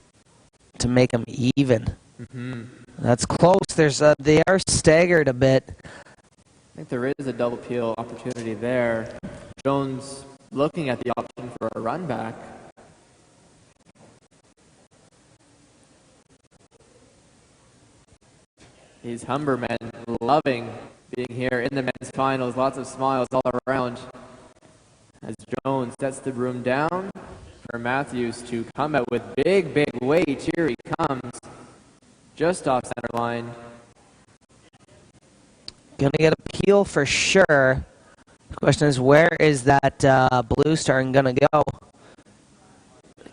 to make them even. Mm-hmm. That's close. They are staggered a bit. I think there is a double peel opportunity there. Jones looking at the option for a run back. These Humber men loving being here in the men's finals. Lots of smiles all around as Jones sets the broom down for Matthews to come out with big weight. Here he comes, just off center line. Gonna get a peel for sure. The question is, where is that blue star gonna go?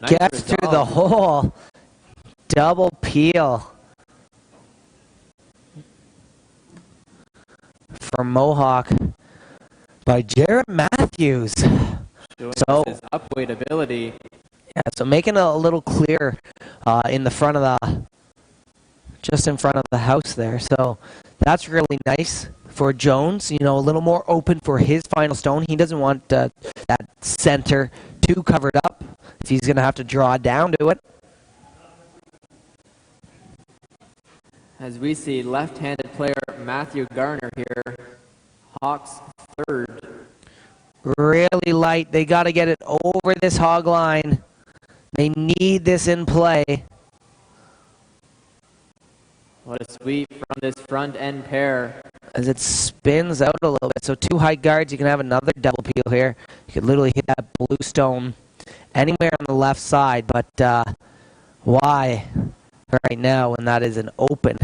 Nice Gets resolve. through the hole. Double peel for Mohawk by Jared Matthews. Showing So his upweight ability. yeah, so making it a little clear in the front of just in front of the house there. So that's really nice for Jones. A little more open for his final stone. He doesn't want that center too covered up if he's going to have to draw down to it. As we see left-handed player Matthew Garner here, Hawks third. Really light. They got to get it over this hog line. They need this in play. What a sweep from this front end pair. As it spins out a little bit. So 2 high guards, you can have another double peel here. You could literally hit that blue stone anywhere on the left side, but why right now when that is an open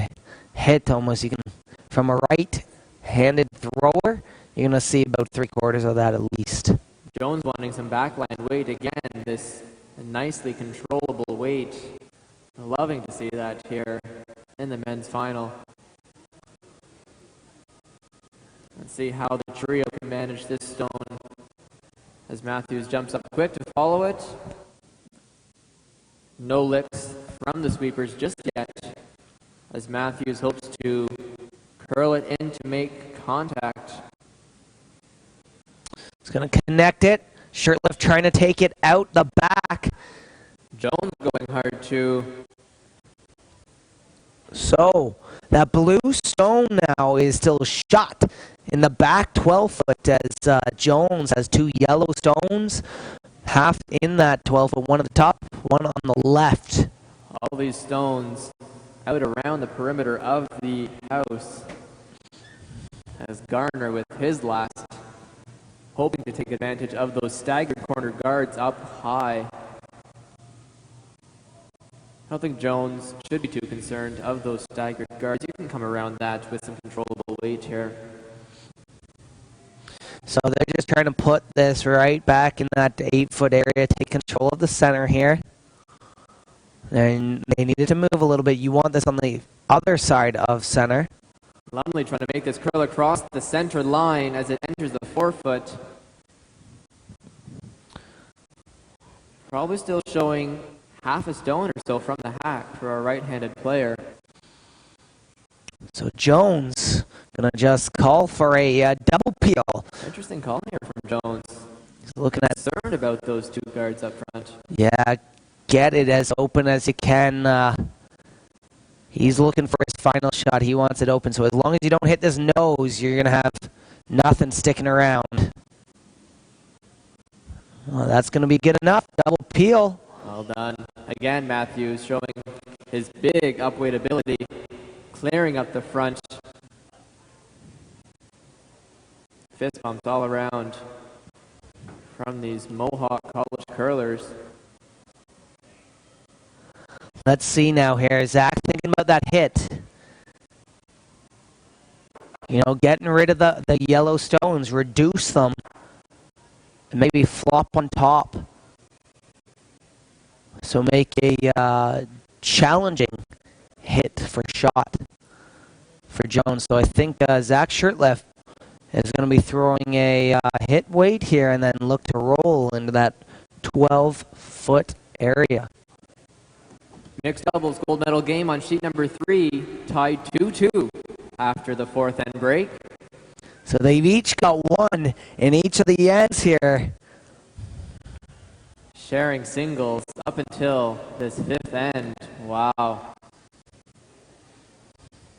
hit almost? You can, from a right-handed thrower, you're going to see about 3/4 of that at least. Jones wanting some backline weight again, this nicely controllable weight. Loving to see that here in the men's final. Let's see how the trio can manage this stone as Matthews jumps up quick to follow it. No licks from the sweepers just yet as Matthews hopes to curl it in to make contact. He's going to connect it. Shirtliff trying to take it out the back. Jones going hard too. So that blue stone now is still shot in the back 12 foot as Jones has 2 yellow stones, half in that 12 foot, one at the top, one on the left All these stones out around the perimeter of the house as Garner with his last, hoping to take advantage of those staggered corner guards up high. I don't think Jones should be too concerned of those staggered guards. You can come around that with some controllable weight here. So they're just trying to put this right back in that 8-foot area, take control of the center here. And they needed to move a little bit. You want this on the other side of center. Lumley trying to make this curl across the center line as it enters the 4-foot. Probably still showing half a stone or so from the hack for a right-handed player. So Jones gonna just call for a double peel. Interesting call here from Jones. He's looking at Concerned about those two guards up front. Yeah, get it as open as you can. He's looking for his final shot. He wants it open. So as long as you don't hit this nose, you're gonna have nothing sticking around. Well, that's gonna be good enough. Double peel. Well done. Again, Matthews showing his big upweight ability, clearing up the front. Fist bumps all around from these Mohawk college curlers. Let's see now here. Zach thinking about that hit. You know, getting rid of the yellow stones, reduce them, and maybe flop on top. So make a challenging hit for shot for Jones. So I think Zach Shirtliff is going to be throwing a hit weight here and then look to roll into that 12-foot area. Mixed doubles gold medal game on sheet number 3, tied 2-2 after the 4th end break. So they've each got one in each of the ends here. Sharing singles up until this 5th end. Wow.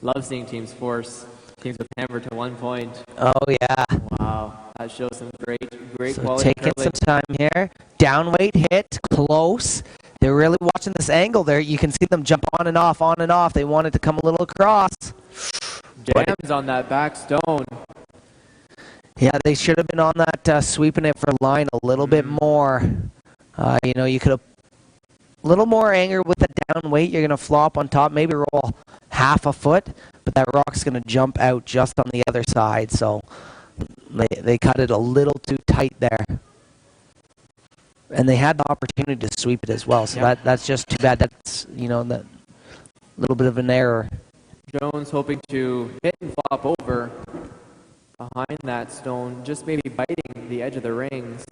Love seeing teams force teams with hammer to 1 point. Oh, yeah. Wow. That shows some great So quality taking curling. some time here. Down weight hit, close. They're really watching this angle there. You can see them jump on and off, on and off. They wanted to come a little across. Jams on that back stone. Yeah, they should have been on that, sweeping it for line a little bit more. You know, you could have a little more anger with the down weight. You're going to flop on top, maybe roll half a foot, but that rock's going to jump out just on the other side. So they cut it a little too tight there. And they had the opportunity to sweep it as well. So that's just too bad. That's, you know, that little bit of an error. Jones hoping to hit and flop over behind that stone, just maybe biting the edge of the rings.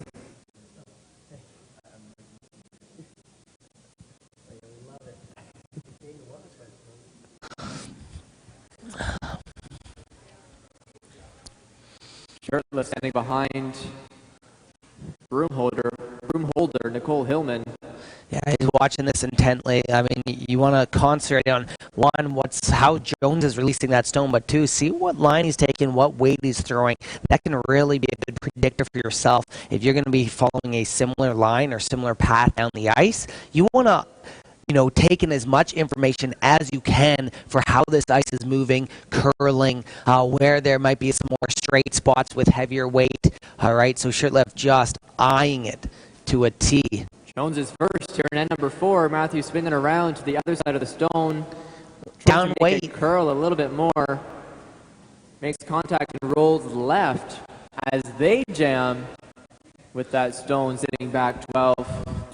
Shirtless standing behind broom holder Nicole Hillman. Yeah, he's watching this intently. I mean, you want to concentrate on, one, how Jones is releasing that stone, but two, see what line he's taking, what weight he's throwing. That can really be a good predictor for yourself. If you're going to be following a similar line or similar path down the ice, you want to, you know, take in as much information as you can for how this ice is moving, curling, where there might be some more straight spots with heavier weight. All right, so Shirtliff just eyeing it to a T. Jones is first here in end number 4. Matthew spinning around to the other side of the stone. Down to make weight. it curl a little bit more. Makes contact and rolls left as they jam with that stone sitting back 12.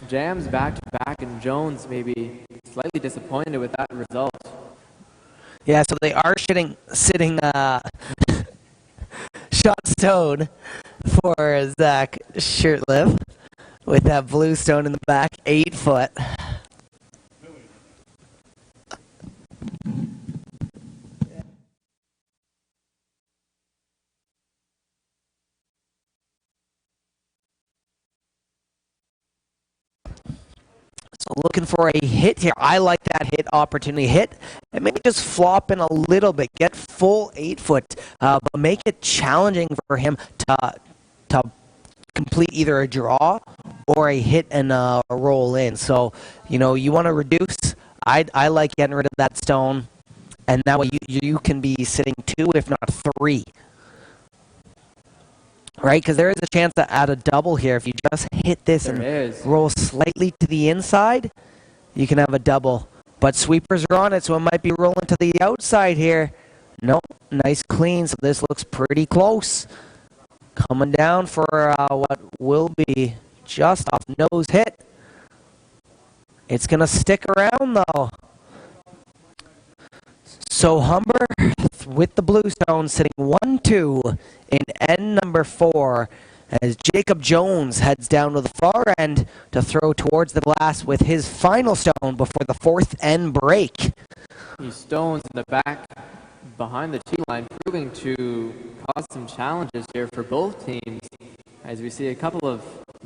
Jams back to back, and Jones maybe slightly disappointed with that result. Yeah, so they are sitting shot stone for Zach Shirtliff with that blue stone in the back, 8 foot. So looking for a hit here. I like that hit opportunity. Hit and maybe just flop in a little bit. Get full 8 foot, but make it challenging for him to complete either a draw or a hit and a roll in. So, you know, you want to reduce I like getting rid of that stone, and that way you can be sitting 2, if not 3. Right, because there is a chance to add a double here. If you just hit this There and is. roll slightly to the inside, you can have a double. But sweepers are on it, so it might be rolling to the outside here. No, nice clean, so this looks pretty close. Coming down for what will be just off nose hit. It's going to stick around, though. So Humber with the blue stone sitting 1-2 in end number 4 as Jacob Jones heads down to the far end to throw towards the glass with his final stone before the 4th end break. These stones in the back behind the tee line proving to cause some challenges here for both teams as we see a couple of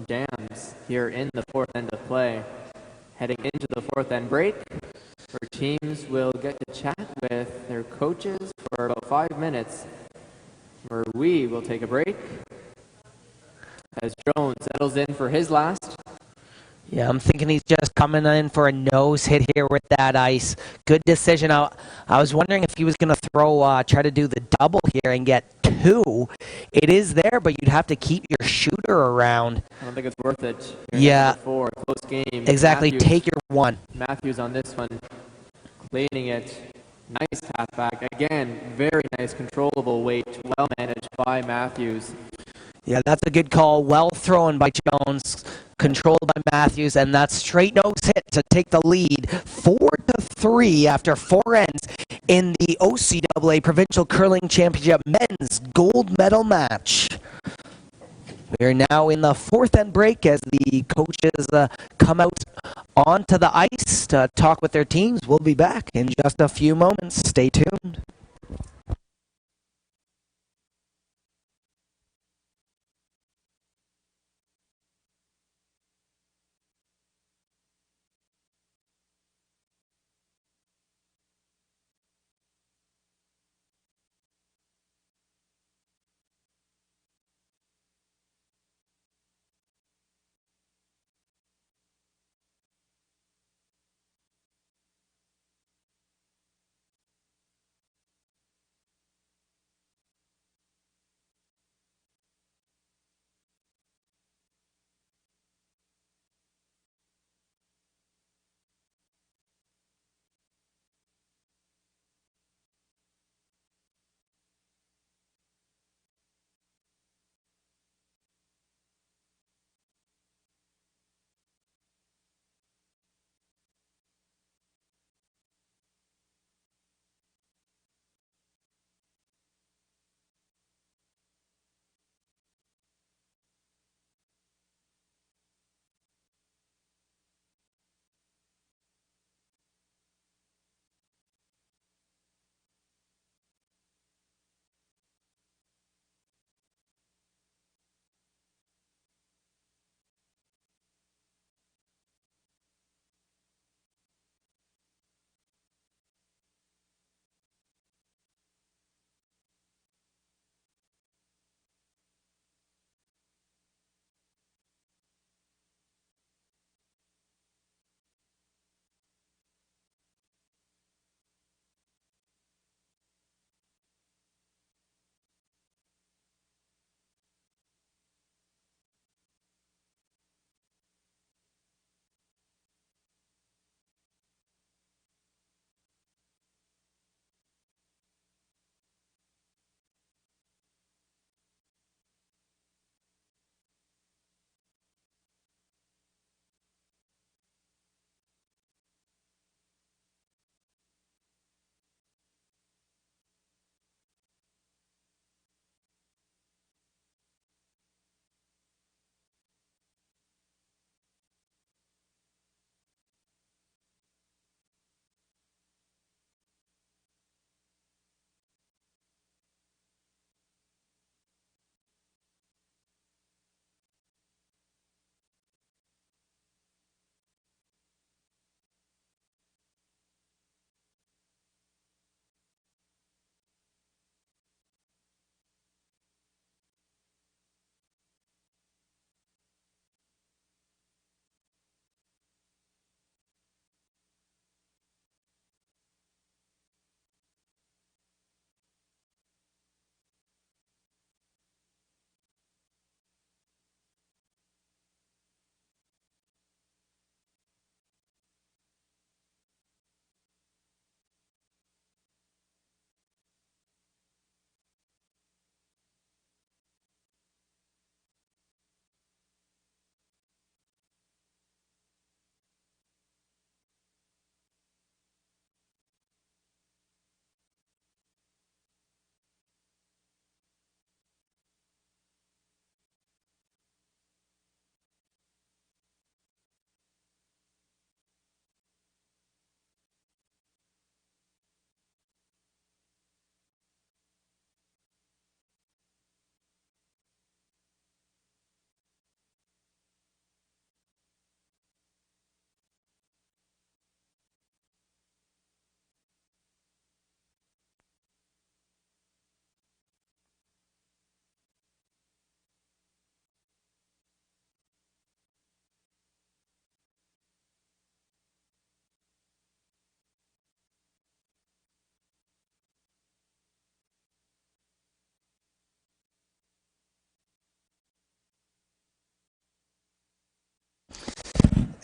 jams here in the 4th end of play. Heading into the 4th end break, where teams will get to chat with their coaches for about 5 minutes, where we will take a break as Jones settles in for his last. Yeah, I'm thinking he's just coming in for a nose hit here with that ice. Good decision. I was wondering if he was going to try to do the double here and get 2. It is there, but you'd have to keep your shooter around. I don't think it's worth it. Yeah. 4, close game. Exactly. Take your 1. Matthews on this one, cleaning it. Nice tap back. Again, very nice controllable weight. Well managed by Matthews. Yeah, that's a good call. Well thrown by Jones, controlled by Matthews, and that straight nose hit to take the lead 4-3 after 4 ends in the OCAA Provincial Curling Championship men's gold medal match. We are now in the 4th end break as the coaches come out onto the ice to talk with their teams. We'll be back in just a few moments. Stay tuned.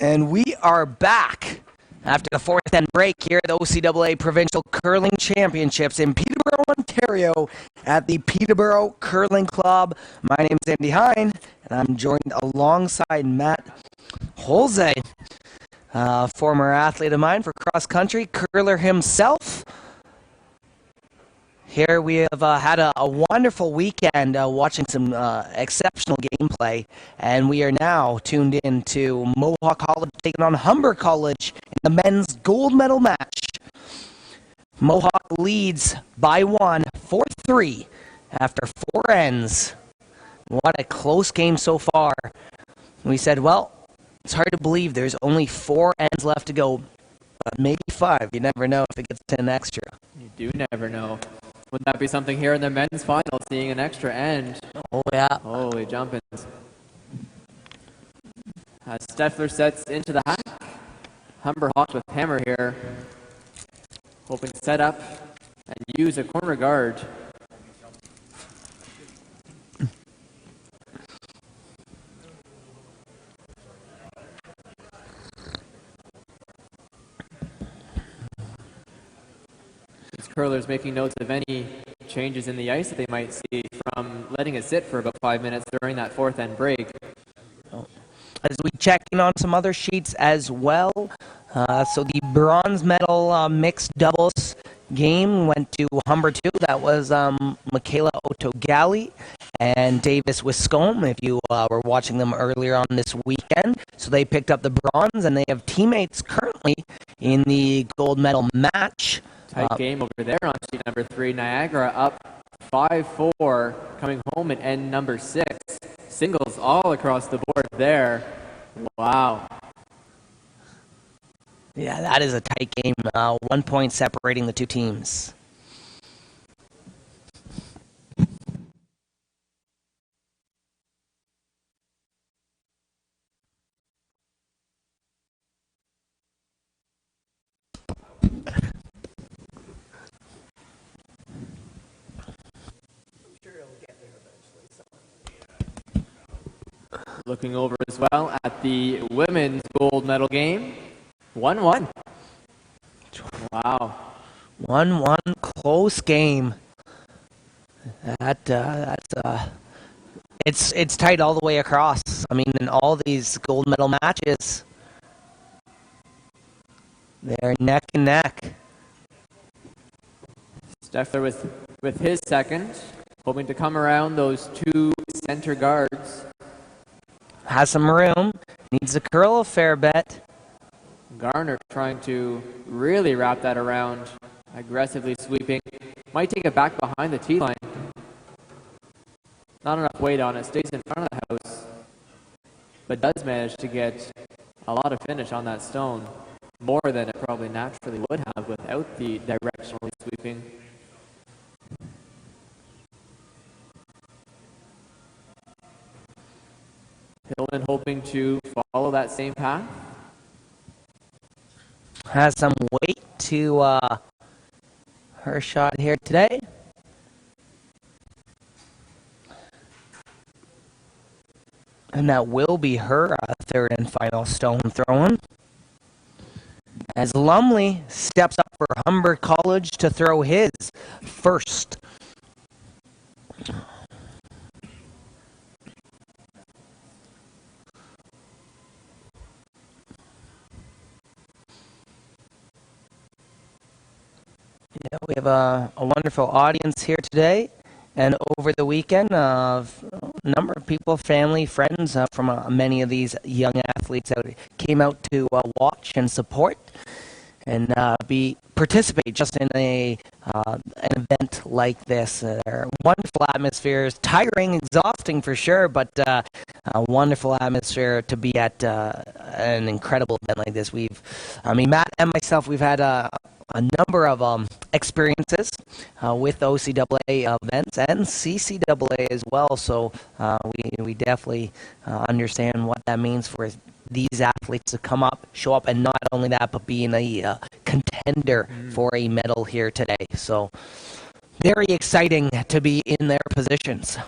And we are back after the fourth end break here at the OCAA Provincial Curling Championships in Peterborough, Ontario at the Peterborough Curling Club. My name is Andy Hine, and I'm joined alongside Matt Holze, former athlete of mine for cross country, curler himself. Here we have had a wonderful weekend watching some exceptional gameplay, and we are now tuned in to Mohawk College taking on Humber College in the men's gold medal match. Mohawk leads by 1, 4-3 after 4 ends. What a close game so far. We said, well, it's hard to believe there's only 4 ends left to go, but maybe 5. You never know if it gets to an extra. You do never know. Wouldn't that be something here in the men's final, seeing an extra end? Oh, yeah. Holy jumpins. As Steffler sets into the hack, Humber Hawks with hammer here, hoping to set up and use a corner guard. Curlers making notes of any changes in the ice that they might see from letting it sit for about 5 minutes during that fourth end break. As we check in on some other sheets as well, so the bronze medal mixed doubles game went to Humber 2. That was Michaela Otogali and Davis Wiscombe, if you were watching them earlier on this weekend. So they picked up the bronze, and they have teammates currently in the gold medal match. Tight game over there on sheet number 3. Niagara up 5-4, coming home at end number 6. Singles all across the board there. Wow. Yeah, that is a tight game. 1 point separating the two teams. Looking over as well at the women's gold medal game. 1-1. Wow. 1-1 close game. It's tight all the way across. I mean, in all these gold medal matches, they're neck and neck. Steffler with his second, hoping to come around those 2 center guards. Has some room, needs to curl a fair bit. Garner trying to really wrap that around, aggressively sweeping. Might take it back behind the tee line. Not enough weight on it, stays in front of the house, but does manage to get a lot of finish on that stone, more than it probably naturally would have without the directionally sweeping. Hillman hoping to follow that same path. Has some weight to her shot here today. And that will be her third and final stone thrown. As Lumley steps up for Humber College to throw his first. Yeah, we have a wonderful audience here today, and over the weekend, a number of people, family, friends from many of these young athletes that came out to watch and support and participate just in an event like this. Wonderful atmospheres, tiring, exhausting for sure, but a wonderful atmosphere to be at an incredible event like this. Matt and myself, we've had a number of experiences with OCAA events and CCAA as well, so we definitely understand what that means for these athletes to come up, show up, and not only that, but being a contender for a medal here today. So very exciting to be in their positions.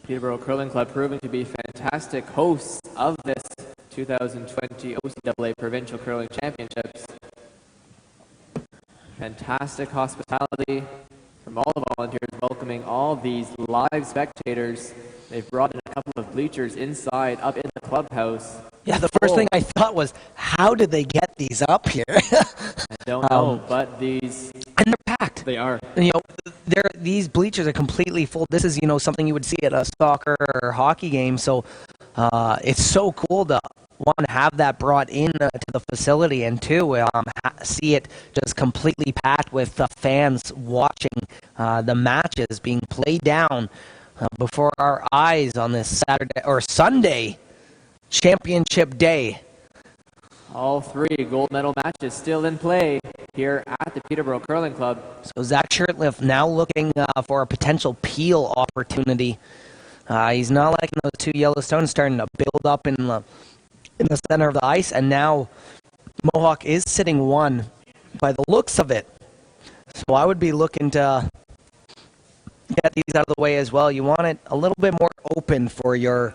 Peterborough Curling Club proving to be fantastic hosts of this 2020 OCAA Provincial Curling Championships. Fantastic hospitality from all the volunteers, welcoming all these live spectators. They've brought in a couple of bleachers inside, up in the clubhouse. Yeah, the first thing I thought was, how did they get these up here? I don't know, but these... And they're packed. They are. And, these bleachers are completely full. This is, something you would see at a soccer or hockey game. So it's so cool to, one, have that brought in to the facility, and two, see it just completely packed with fans watching the matches being played down before our eyes on this Saturday or Sunday championship day. All three gold medal matches still in play here at the Peterborough Curling Club. So Zach Shirtliff now looking for a potential peel opportunity. He's not liking those two Yellowstones starting to build up in the center of the ice, and now Mohawk is sitting one by the looks of it. So I would be looking to get these out of the way as well. You want it a little bit more open for your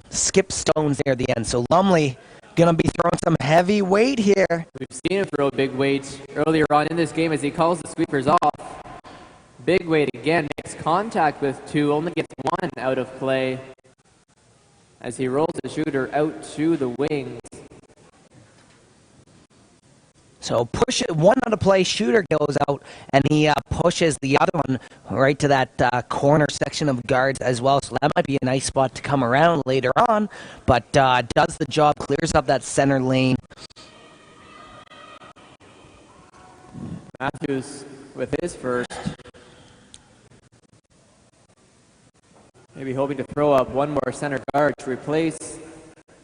skip stones near the end. So Lumley going to be throwing some heavy weight here. We've seen him throw big weight earlier on in this game as he calls the sweepers off. Big weight again, makes contact with two, only gets one out of play as he rolls the shooter out to the wings. So push it, one out of play, shooter goes out, and he pushes the other one right to that corner section of guards as well. So that might be a nice spot to come around later on, but does the job, clears up that center lane. Matthews with his first. Maybe hoping to throw up one more center guard to replace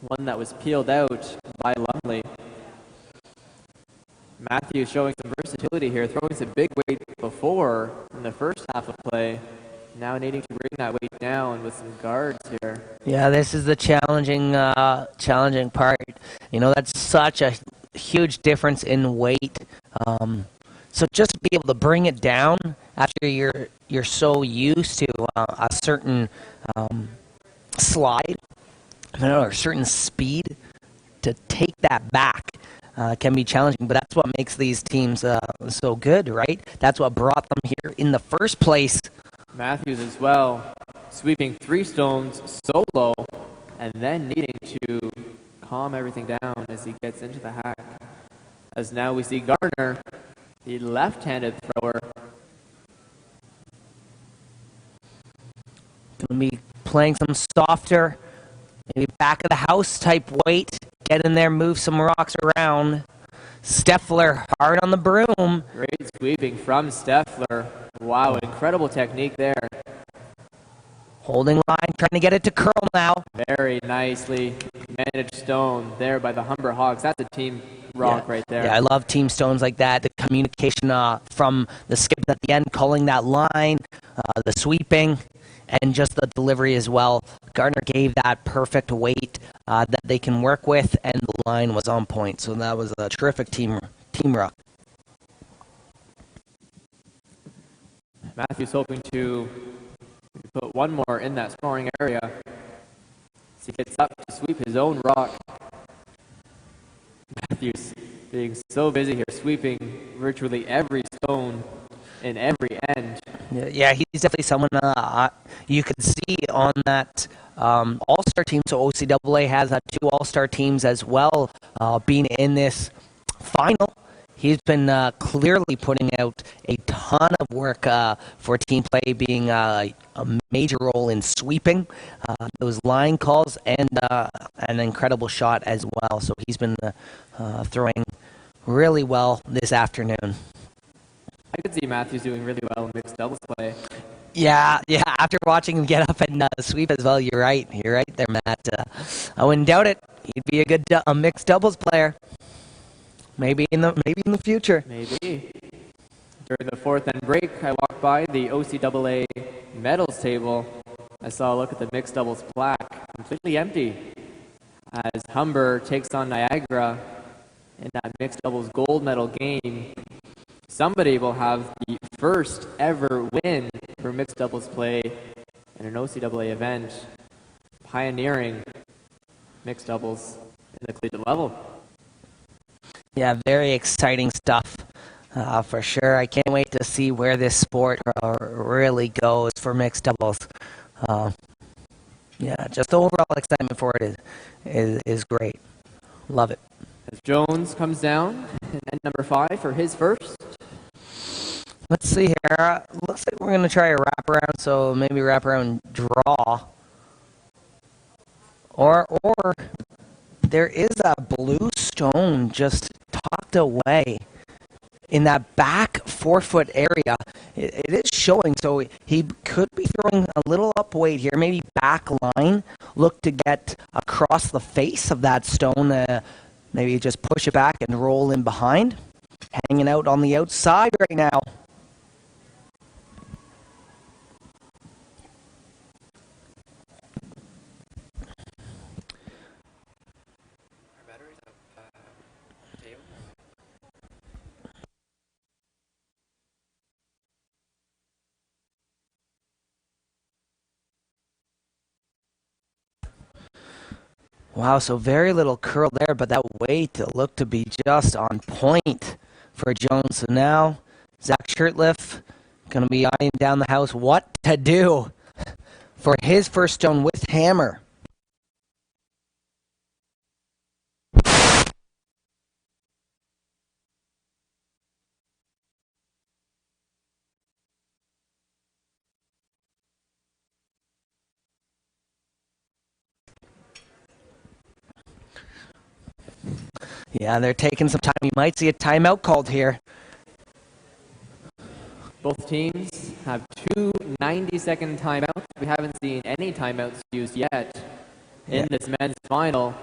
one that was peeled out by Lumley. Matthews showing some versatility here, throwing some big weight before in the first half of play. Now needing to bring that weight down with some guards here. Yeah, this is the challenging part. That's such a huge difference in weight. So just to be able to bring it down after you're so used to a certain slide, or a certain speed, to take that back can be challenging. But that's what makes these teams so good, right? That's what brought them here in the first place. Matthews as well, sweeping three stones solo, and then needing to calm everything down as he gets into the hack. As now we see Gardner, the left-handed thrower. Going to be playing some softer, maybe back of the house type weight. Get in there, move some rocks around. Steffler hard on the broom. Great sweeping from Steffler. Wow, incredible technique there. Holding line, trying to get it to curl now. Very nicely managed stone there by the Humber Hawks. That's a team rock right there. Yeah, I love team stones like that. The communication from the skip at the end, calling that line, the sweeping, and just the delivery as well. Gardner gave that perfect weight that they can work with, and the line was on point. So that was a terrific team rock. Matthews hoping to put one more in that scoring area as he gets up to sweep his own rock. Matthews being so busy here, sweeping virtually every stone in every end. Yeah, he's definitely someone you could see on that All-Star team. So OCAA has two All-Star teams as well being in this final. He's been clearly putting out a ton of work for team play, being a major role in sweeping those line calls and an incredible shot as well. So he's been throwing really well this afternoon. I could see Matthews doing really well in mixed doubles play. Yeah. After watching him get up and sweep as well, you're right there, Matt. I wouldn't doubt it. He'd be a good mixed doubles player. Maybe in the future. Maybe. During the fourth end break, I walked by the OCAA medals table. I saw a look at the mixed doubles plaque, completely empty, as Humber takes on Niagara in that mixed doubles gold medal game. Somebody will have the first ever win for mixed doubles play in an OCAA event, pioneering mixed doubles in the collegiate level. Yeah, very exciting stuff for sure. I can't wait to see where this sport really goes for mixed doubles. Yeah, just the overall excitement for it is great. Love it. As Jones comes down, and number 5 for his first. Let's see here. Looks like we're going to try a wraparound, so maybe wraparound draw. Or there is a blue stone just tucked away in that back 4-foot area. It is showing, so he could be throwing a little up weight here, maybe back line. Look to get across the face of that stone. Maybe just push it back and roll in behind. Hanging out on the outside right now. Wow, so very little curl there, but that weight looked to be just on point for Jones. So now Zach Shirtliff going to be eyeing down the house what to do for his first stone with hammer. Yeah, they're taking some time. You might see a timeout called here. Both teams have 2 90-second timeouts. We haven't seen any timeouts used yet in this men's final.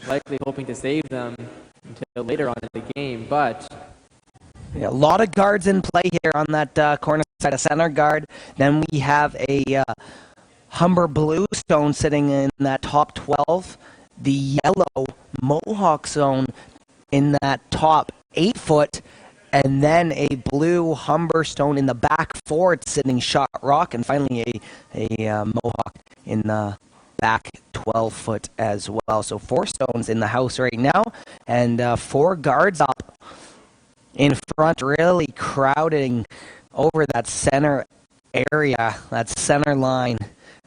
Likely hoping to save them until later on in the game, but yeah, a lot of guards in play here on that corner side, a center guard. Then we have a Humber blue stone sitting in that top 12. The yellow Mohawk zone in that top 8-foot, and then a blue Humber stone in the back 4. It's sitting shot rock, and finally a Mohawk in the back 12-foot as well. So 4 stones in the house right now, and 4 guards up in front, really crowding over that center area, that center line.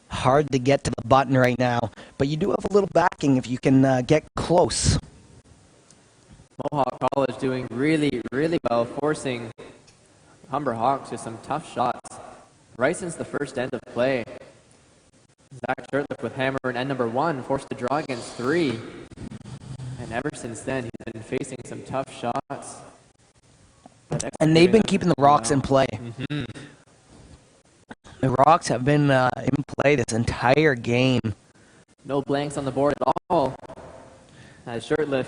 Hard to get to the button right now, but you do have a little backing if you can get close. Mohawk College doing really, really well, forcing Humber Hawks to some tough shots right since the first end of play. Zach Shirtliff with hammer in end number 1, forced to draw against 3. And ever since then, he's been facing some tough shots. And they've been keeping the rocks in play. Mm-hmm. The rocks have been in play this entire game. No blanks on the board at all. As Shirtliff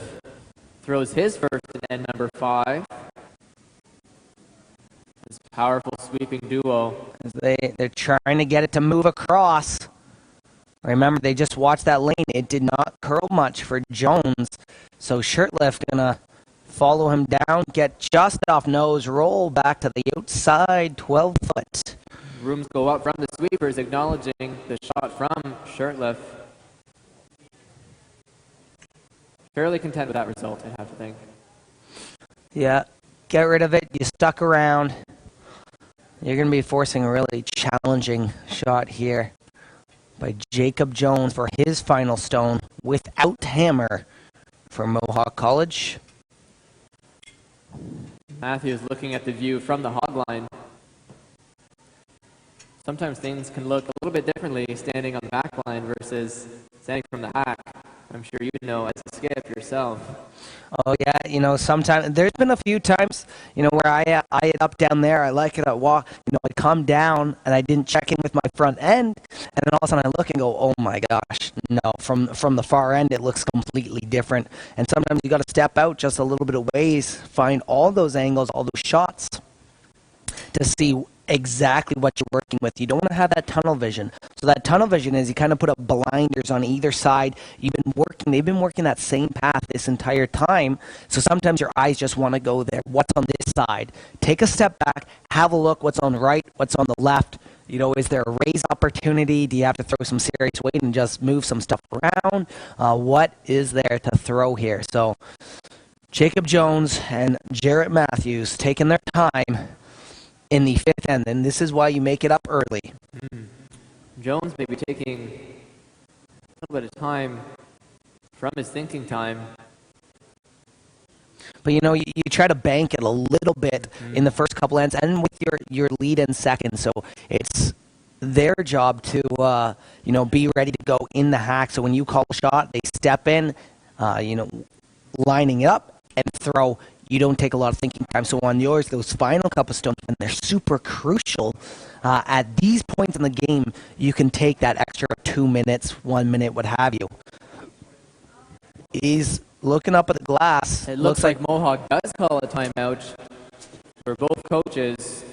throws his first in end number 5. This powerful sweeping duo. They're trying to get it to move across. Remember, they just watched that lane. It did not curl much for Jones. So Shirtliff gonna follow him down, get just off nose, roll back to the outside 12-foot. Rooms go up from the sweepers, acknowledging the shot from Shirtliff. Fairly content with that result, I have to think. Yeah, get rid of it. You stuck around. You're going to be forcing a really challenging shot here by Jacob Jones for his final stone without hammer for Mohawk College. Matthews looking at the view from the hog line. Sometimes things can look a little bit differently standing on the back line versus standing from the hack. I'm sure you know as a skip yourself. Oh yeah, sometimes there's been a few times, where I had up down there. I like it. I walk, I come down and I didn't check in with my front end, and then all of a sudden I look and go, oh my gosh, no! From the far end it looks completely different. And sometimes you got to step out just a little bit of ways, find all those angles, all those shots, to see exactly what you're working with. You don't want to have that tunnel vision. So that tunnel vision is you kind of put up blinders on either side. They've been working that same path this entire time. So sometimes your eyes just want to go there. What's on this side? Take a step back, have a look what's on the right, what's on the left. Is there a raise opportunity? Do you have to throw some serious weight and just move some stuff around? What is there to throw here? So Jacob Jones and Jarrett Matthews taking their time in the fifth end, and this is why you make it up early. Jones may be taking a little bit of time from his thinking time. But, you try to bank it a little bit in the first couple ends and with your lead in second. So it's their job to, be ready to go in the hack. So when you call a shot, they step in, lining it up and throw. You don't take a lot of thinking time. So on yours, those final couple stones, and they're super crucial. At these points in the game, you can take that extra 2 minutes, 1 minute, what have you. He's looking up at the glass. It looks like Mohawk does call a timeout, where both coaches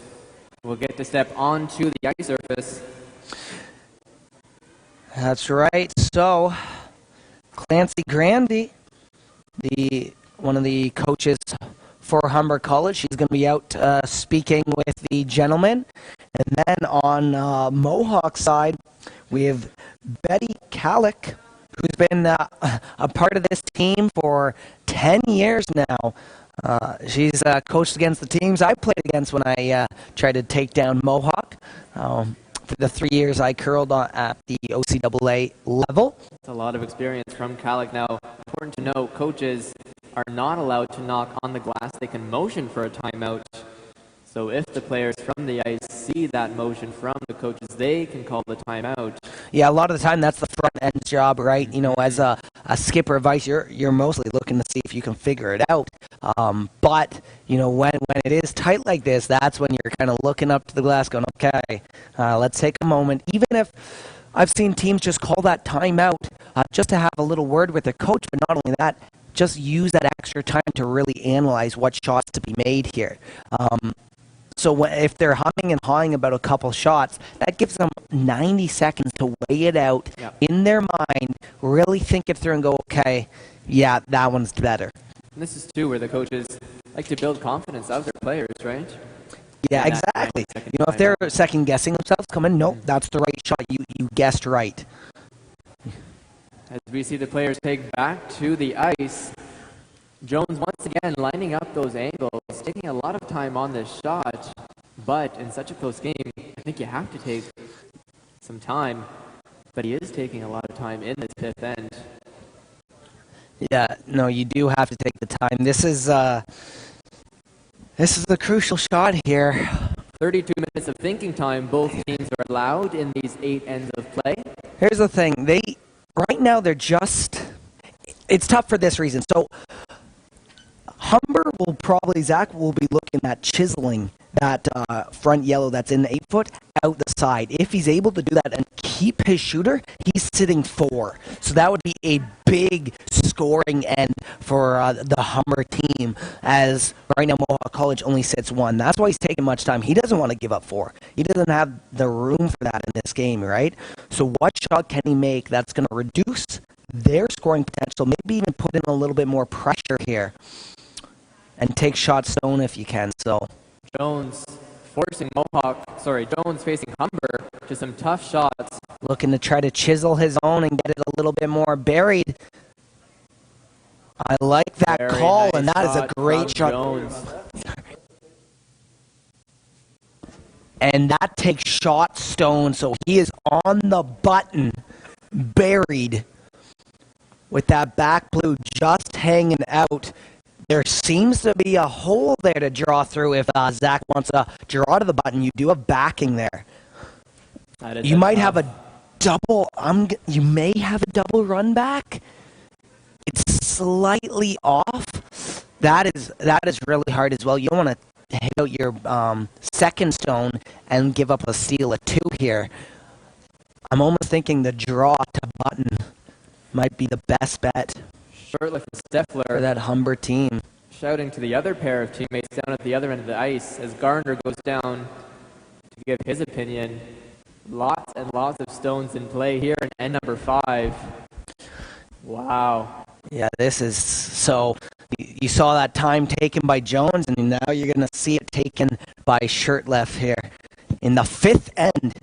will get to step onto the ice surface. That's right. So Clancy Grandy, one of the coaches for Humber College, she's going to be out speaking with the gentlemen. And then on Mohawk side, we have Betty Kallick, who's been a part of this team for 10 years now. She's coached against the teams I played against when I tried to take down Mohawk. For the 3 years I curled at the OCAA level. That's a lot of experience from Kallick. Now, important to note, coaches are not allowed to knock on the glass. They can motion for a timeout. So if the players from the ice see that motion from the coaches, they can call the timeout. Yeah, a lot of the time that's the front end job, right? As a skipper of ice, you're mostly looking to see if you can figure it out. But when it is tight like this, that's when you're kind of looking up to the glass, going, okay, let's take a moment. Even if I've seen teams just call that timeout just to have a little word with the coach, but not only that, just use that extra time to really analyze what shots to be made here. So if they're humming and hawing about a couple shots, that gives them 90 seconds to weigh it out in their mind, really think it through and go, okay, yeah, that one's better. And this is, too, where the coaches like to build confidence of their players, right? Yeah, exactly. If they're second-guessing themselves, nope, that's the right shot. You guessed right. As we see the players take back to the ice, Jones once again lining up those angles, taking a lot of time on this shot, but in such a close game, I think you have to take some time, but he is taking a lot of time in this fifth end. Yeah, no, you do have to take the time. This is the crucial shot here. 32 minutes of thinking time. Both teams are allowed in these 8 ends of play. Here's the thing. Right now, it's tough for this reason. So Humber Zach will be looking at chiseling that front yellow that's in the 8-foot out the side. If he's able to do that and keep his shooter, he's sitting 4. So that would be a big scoring end for the Humber team, as right now Mohawk College only sits 1. That's why he's taking much time. He doesn't want to give up 4. He doesn't have the room for that in this game, right? So what shot can he make that's going to reduce their scoring potential, maybe even put in a little bit more pressure here, and take shot stone if you can. So Jones facing Humber to some tough shots. Looking to try to chisel his own and get it a little bit more buried. I like that very call, nice, and that is a great shot. Jones. And that takes shot stone, so he is on the button, buried, with that back blue just hanging out. There seems to be a hole there to draw through if Zach wants to draw to the button. You do have backing there. You might have a double. You may have a double run back. It's slightly off. That is really hard as well. You don't want to hit out your second stone and give up a steal of 2 here. I'm almost thinking the draw to button might be the best bet. Shirtliff and Steffler for that Humber team. Shouting to the other pair of teammates down at the other end of the ice as Garner goes down to give his opinion. Lots and lots of stones in play here in end number 5. Wow. Yeah, this is so. You saw that time taken by Jones, and now you're going to see it taken by Shirtliff here. in the fifth end.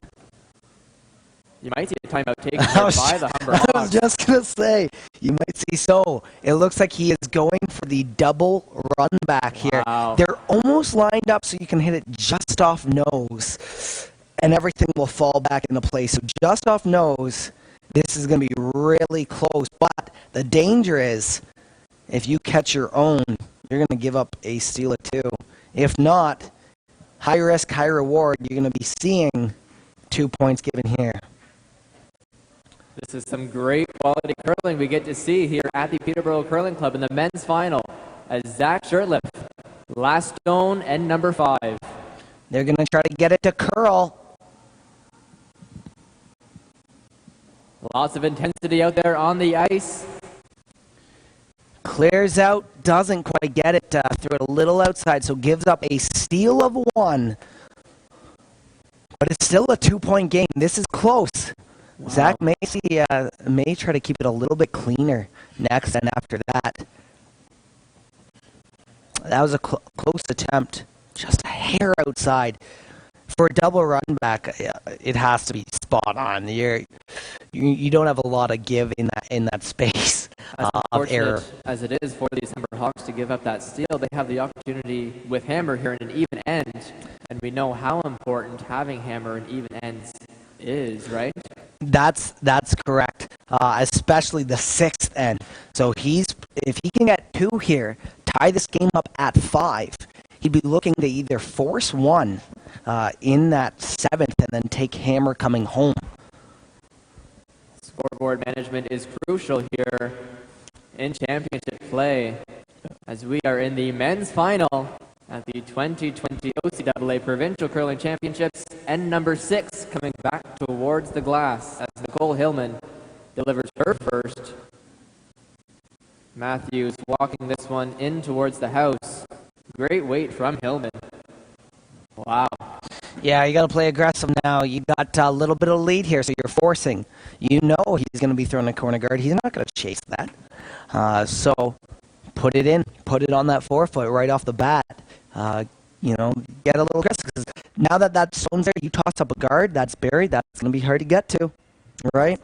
You might see a timeout taken here by the Humber Hawks. I was just going to say, you might see so. It looks like he is going for the double run back here. Wow. They're almost lined up so you can hit it just off nose, and everything will fall back into place. So just off nose, this is going to be really close. But the danger is, if you catch your own, you're going to give up a steal or two. If not, high risk, high reward, you're going to be seeing 2 points given here. This is some great quality curling we get to see here at the Peterborough Curling Club in the men's final as Zach Shirtliff, last stone and number 5. They're going to try to get it to curl. Lots of intensity out there on the ice. Clears out, doesn't quite get it, threw it a little outside, so gives up a steal of 1. But it's still a 2-point game. This is close. Wow. Zach may try to keep it a little bit cleaner next and after that. That was a close attempt. Just a hair outside. For a double run back, it has to be spot on. You don't have a lot of give in that space of error. As it is for these Humber Hawks to give up that steal, they have the opportunity with Hammer here in an even end, and we know how important having Hammer in even ends is, right? That's correct, especially the 6th end. So if he can get 2 here, tie this game up at 5, he'd be looking to either force 1 in that 7th and then take Hammer coming home. Scoreboard management is crucial here in championship play as we are in the men's final at the 2020 OCAA Provincial Curling Championships, and number 6 coming back towards the glass as Nicole Hillman delivers her first. Matthews walking this one in towards the house. Great weight from Hillman. Wow. Yeah, you got to play aggressive now. You got a little bit of lead here, so you're forcing. You know he's going to be throwing a corner guard. He's not going to chase that. So put it in. Put it on that forefoot right off the bat. Get a little aggressive. 'Cause now that stone's there, you toss up a guard, that's buried. That's going to be hard to get to, right?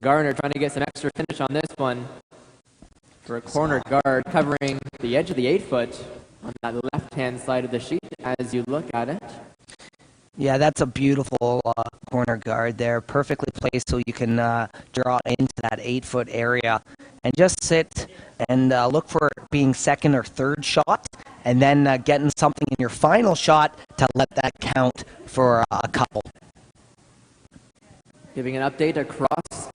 Garner trying to get some extra finish on this one for a corner guard covering the edge of the 8-foot on that left-hand side of the sheet as you look at it. Yeah, that's a beautiful corner guard there. Perfectly placed so you can draw into that 8-foot area and just sit and look for being second or third shot and then getting something in your final shot to let that count for a couple. Giving an update across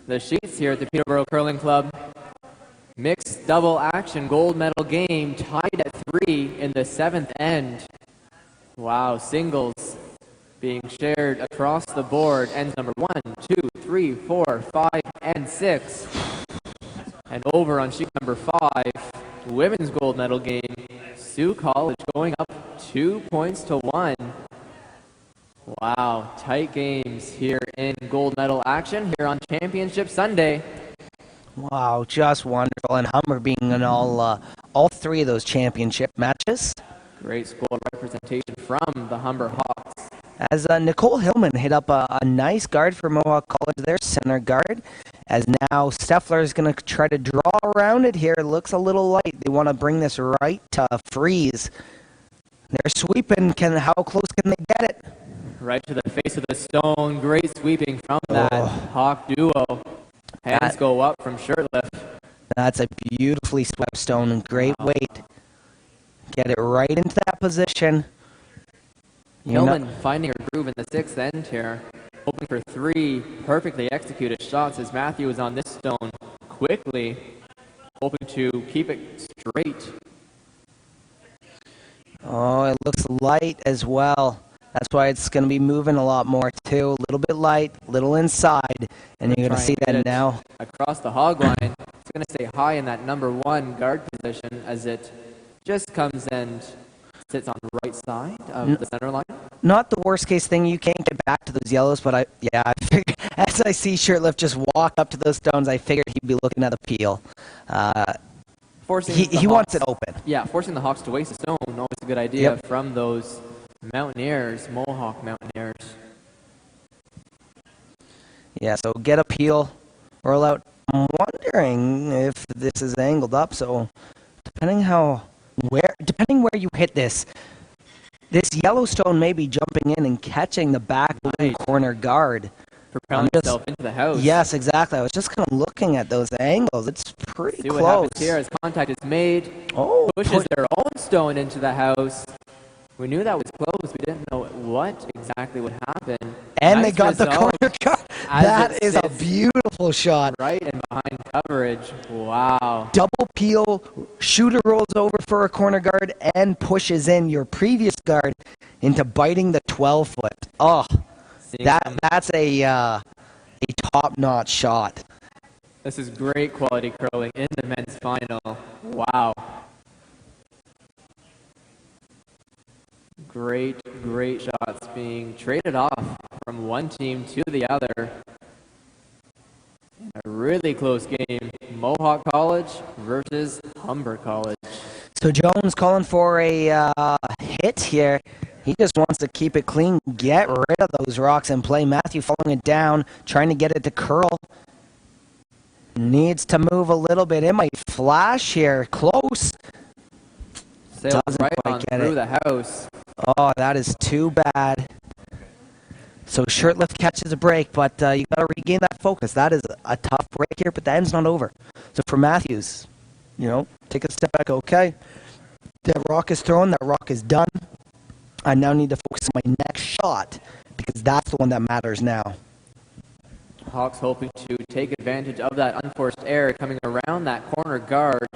the sheets here at the Peterborough Curling Club. Mixed double action gold medal game tied at 3 in the 7th end. Wow, singles being shared across the board. Ends number 1, 2, 3, 4, 5, and 6. And over on sheet number 5, women's gold medal game. Sioux College going up 2 points to 1. Wow, tight games here in gold medal action here on Championship Sunday. Wow, just wonderful. And Humber being in all 3 of those championship matches. Great school representation from the Humber Hawks. As Nicole Hillman hit up a nice guard for Mohawk College there, center guard. As now Steffler is going to try to draw around it here. It looks a little light. They want to bring this right to freeze. They're sweeping. How close can they get it? Right to the face of the stone. Great sweeping from that Hawk duo. Hands go up from Shirtliff. That's a beautifully swept stone and great weight. Get it right into that position. Hillman finding her groove in the 6th end here. Hoping for 3 perfectly executed shots as Matthew is on this stone quickly. Hoping to keep it straight. Oh, it looks light as well. That's why it's going to be moving a lot more too. A little bit light, a little inside, and you're going to see that now. Across the hog line, it's going to stay high in that number 1 guard position as it just comes and sits on the right side of the center line. Not the worst case thing. You can't get back to those yellows, but I figured as I see Shirtlift just walk up to those stones, I figured he'd be looking at the peel. He wants it open. Yeah, forcing the Hawks to waste a stone, always a good idea from those Mountaineers, Mohawk Mountaineers. Yeah, so get a peel, roll out. I'm wondering if this is angled up, so depending where you hit this Yellowstone may be jumping in and catching the back blue corner guard. Propelling itself into the house. Yes, exactly. I was just kind of looking at those angles. It's pretty See close. what happens here as contact is made. Oh, pushes their own stone into the house. We knew that was close. We didn't know what exactly would happen. And nice they got the corner guard. That is a beautiful shot. Right and behind coverage. Wow. Double peel, shooter rolls over for a corner guard and pushes in your previous guard into biting the 12-foot. Oh, that's a top-notch shot. This is great quality curling in the men's final. Wow. Great shots being traded off from one team to the other. A really close game. Mohawk College versus Humber College. So Jones calling for a hit here. He just wants to keep it clean, get rid of those rocks and play. Matthew following it down, trying to get it to curl. Needs to move a little bit. It might flash here. Close. Sails right on through the house. Oh, that is too bad. So Shirtlift catches a break, but you got to regain that focus. That is a tough break here, but the end's not over. So for Matthews, take a step back. Okay, that rock is thrown. That rock is done. I now need to focus on my next shot because that's the one that matters now. Hawks hoping to take advantage of that unforced error coming around that corner guard.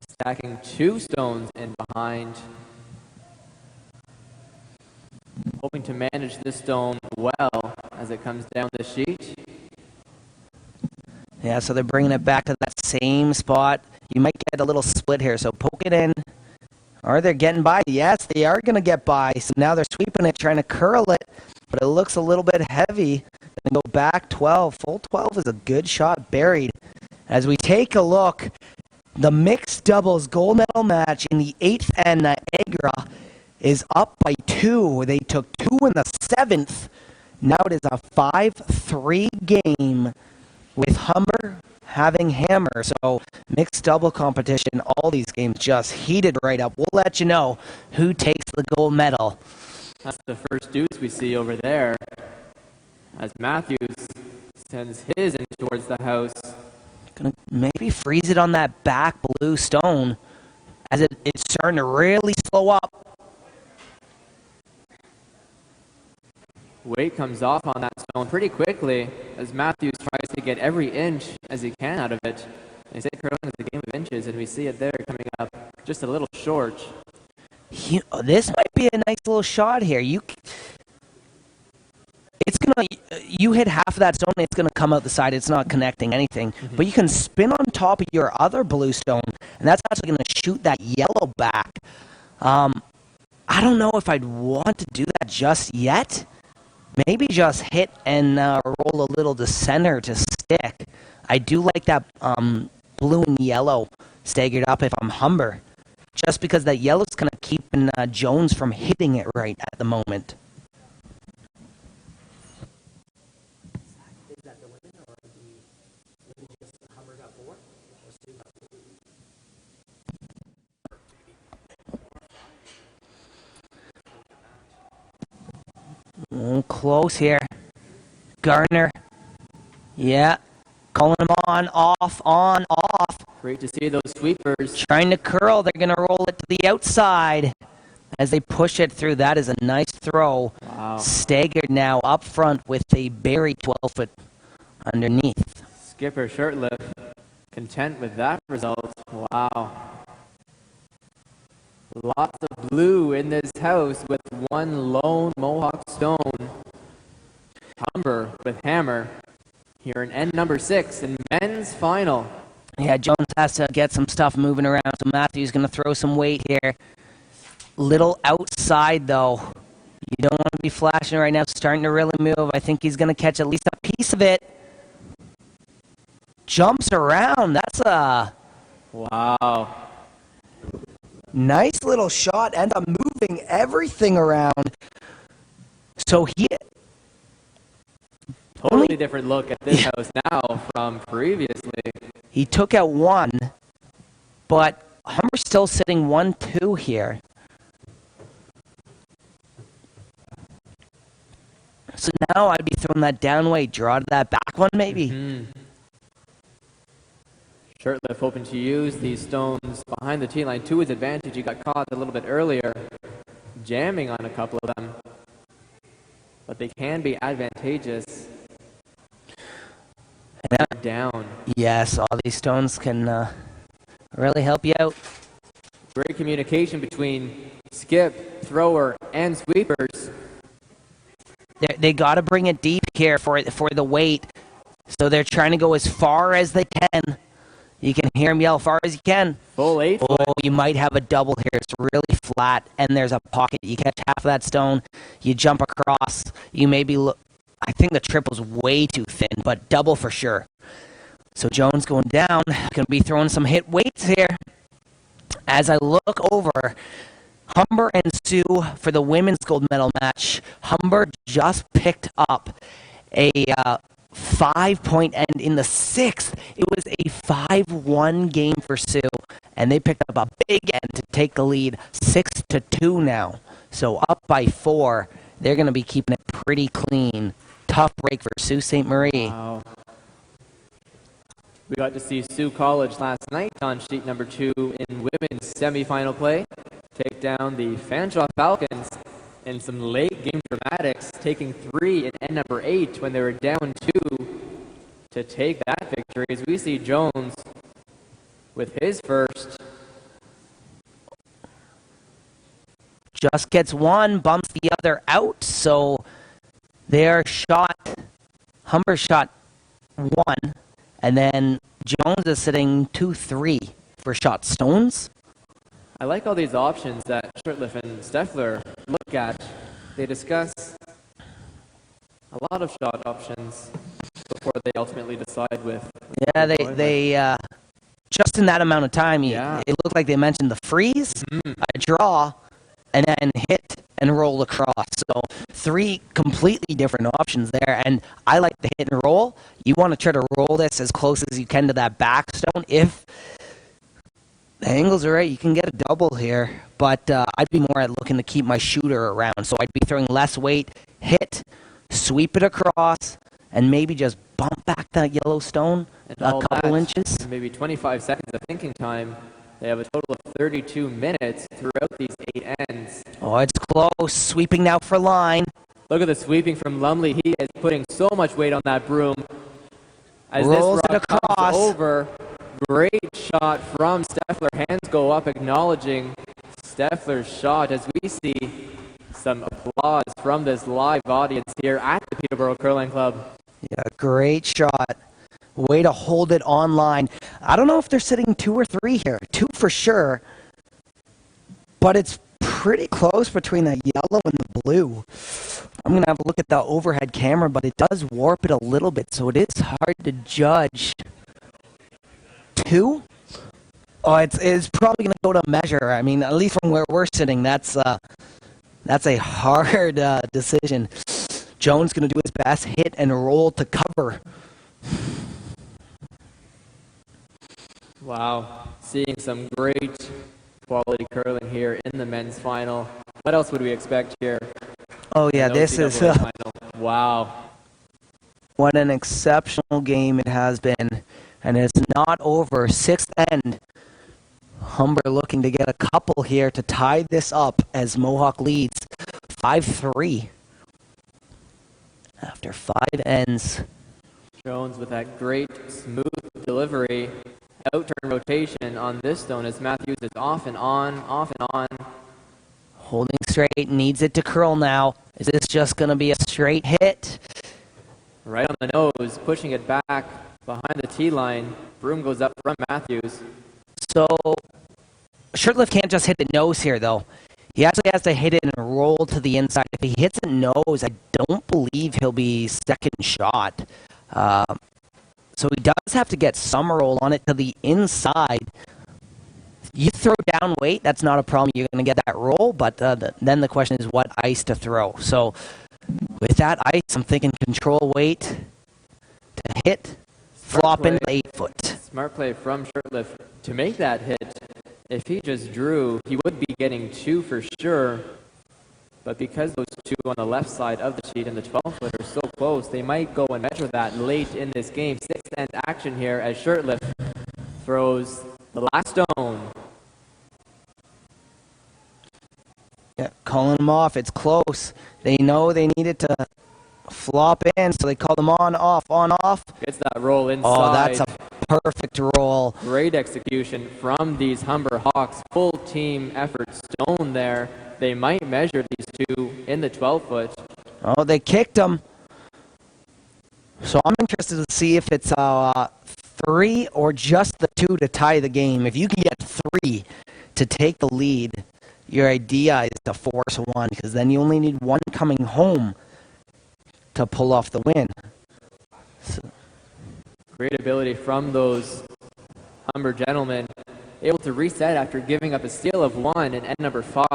Stacking two stones in behind. Hoping to manage this stone well as it comes down the sheet. Yeah, so they're bringing it back to that same spot. You might get a little split here, so poke it in. Are they getting by? Yes, they are going to get by. So now they're sweeping it, trying to curl it, but it looks a little bit heavy. And go back 12. Full 12 is a good shot buried. As we take a look, the mixed doubles gold medal match in the 8th and Niagara is up by 2. They took 2 in the 7th. Now it is a 5-3 game with Humber having hammer. So mixed double competition, all these games just heated right up. We'll let you know who takes the gold medal. That's the first deuce we see over there as Matthews sends his in towards the house. Gonna maybe freeze it on that back blue stone as it's starting to really slow up. Weight comes off on that stone pretty quickly as Matthews tries to get every inch as he can out of it. They say curling is a game of inches, and we see it there coming up just a little short. This might be a nice little shot here. You hit half of that stone, it's gonna come out the side. It's not connecting anything, but you can spin on top of your other blue stone, and that's actually gonna shoot that yellow back. I don't know if I'd want to do that just yet. Maybe just hit and roll a little to center to stick. I do like that blue and yellow staggered up if I'm Humber, just because that yellow's going to keep Jones from hitting it right at the moment. Is that the winner, or just Humber got 4? Close here. Gardner. Yeah. Calling him on, off. Great to see those sweepers. Trying to curl. They're going to roll it to the outside as they push it through. That is a nice throw. Wow. Staggered now up front with a buried 12-foot underneath. Skipper Shirtlift content with that result. Wow. Lots of blue in this house with one lone Mohawk stone. Humber with hammer here in end number 6 in men's final. Yeah, Jones has to get some stuff moving around, so Matthew's going to throw some weight here. Little outside, though. You don't want to be flashing right now. Starting to really move. I think he's going to catch at least a piece of it. Jumps around. That's a... Wow. Nice little shot. End up moving everything around. So he... Totally different look at this house now from previously. He took out one, but Humber's still sitting 1-2 here. So now I'd be throwing that down way, draw to that back one maybe. Shirtliff hoping to use these stones behind the tee line to his advantage. He got caught a little bit earlier, jamming on a couple of them. But they can be advantageous. Down. Yes, all these stones can really help you out. Great communication between skip, thrower, and sweepers. They got to bring it deep here for the weight. So they're trying to go as far as they can. You can hear them yell, far as you can. Full 8 foot. Oh, you might have a double here. It's really flat, and there's a pocket. You catch half of that stone. You jump across. You maybe look. I think the triple's way too thin, but double for sure. So Jones going down. Going to be throwing some hit weights here. As I look over, Humber and Sioux for the women's gold medal match. Humber just picked up a 5-point end in the 6th. It was a 5-1 game for Sioux, and they picked up a big end to take the lead, 6-2 now. So up by 4. They're going to be keeping it pretty clean. Tough break for Sault Ste. Marie. Wow. We got to see Sioux College last night on sheet number 2 in women's semifinal play. Take down the Fanshawe Falcons in some late game dramatics, taking 3 in end number 8 when they were down 2 to take that victory. As we see Jones with his first. Just gets one, bumps the other out, so their shot, Humber shot 1, and then Jones is sitting 2-3 for shot stones. I like all these options that Shirtliff and Steffler look at. They discuss a lot of shot options before they ultimately decide with. Yeah, they just in that amount of time, it looked like they mentioned the freeze, a draw, and then hit and roll across. So 3 completely different options there. And I like the hit and roll. You want to try to roll this as close as you can to that backstone. If the angles are right, you can get a double here. But I'd be more at looking to keep my shooter around. So I'd be throwing less weight, hit, sweep it across, and maybe just bump back that yellow stone a couple inches. Maybe 25 seconds of thinking time. They have a total of 32 minutes throughout these 8 ends. Oh, it's close. Sweeping now for line. Look at the sweeping from Lumley. He is putting so much weight on that broom. As Rolls this it rock across. comes over, great shot from Steffler. Hands go up acknowledging Steffler's shot as we see some applause from this live audience here at the Peterborough Curling Club. Yeah, great shot. Way to hold it online. I don't know if they're sitting 2 or 3 here. 2 for sure. But it's pretty close between the yellow and the blue. I'm going to have a look at the overhead camera, but it does warp it a little bit, so it is hard to judge. 2? Oh, it's probably going to go to measure. I mean, at least from where we're sitting, that's a hard decision. Jones going to do his best, hit and roll to cover. Wow, seeing some great quality curling here in the men's final. What else would we expect here? Oh yeah, this is final? Wow. What an exceptional game it has been, and it's not over. 6th end. Humber looking to get a couple here to tie this up as Mohawk leads 5-3 after 5 ends. Jones with that great smooth delivery. Outturn rotation on this stone as Matthews is off and on. Holding straight, needs it to curl now. Is this just going to be a straight hit? Right on the nose, pushing it back behind the tee line. Broom goes up from Matthews. So, Shirtliff can't just hit the nose here, though. He actually has to hit it and roll to the inside. If he hits it nose, I don't believe he'll be second shot. So he does have to get some roll on it to the inside. You throw down weight, that's not a problem. You're going to get that roll, but then the question is what ice to throw. So with that ice, I'm thinking control weight to hit, flop into 8-foot. Smart play from Shirtliff to make that hit. If he just drew, he would be getting 2 for sure. But because those 2 on the left side of the sheet and the 12-foot are so close, they might go and measure that late in this game. Sixth end action here as Shirtliff throws the last stone. Yeah, calling them off. It's close. They know they needed to flop in, so they call them on, off. Gets that roll inside. Oh, that's a perfect roll. Great execution from these Humber Hawks. Full team effort stone there. They might measure these 2 in the 12-foot. Oh, they kicked them. So I'm interested to see if it's 3 or just the 2 to tie the game. If you can get 3 to take the lead, your idea is to force 1, because then you only need 1 coming home to pull off the win. So. Great ability from those Humber gentlemen. Able to reset after giving up a steal of 1 in end number 5.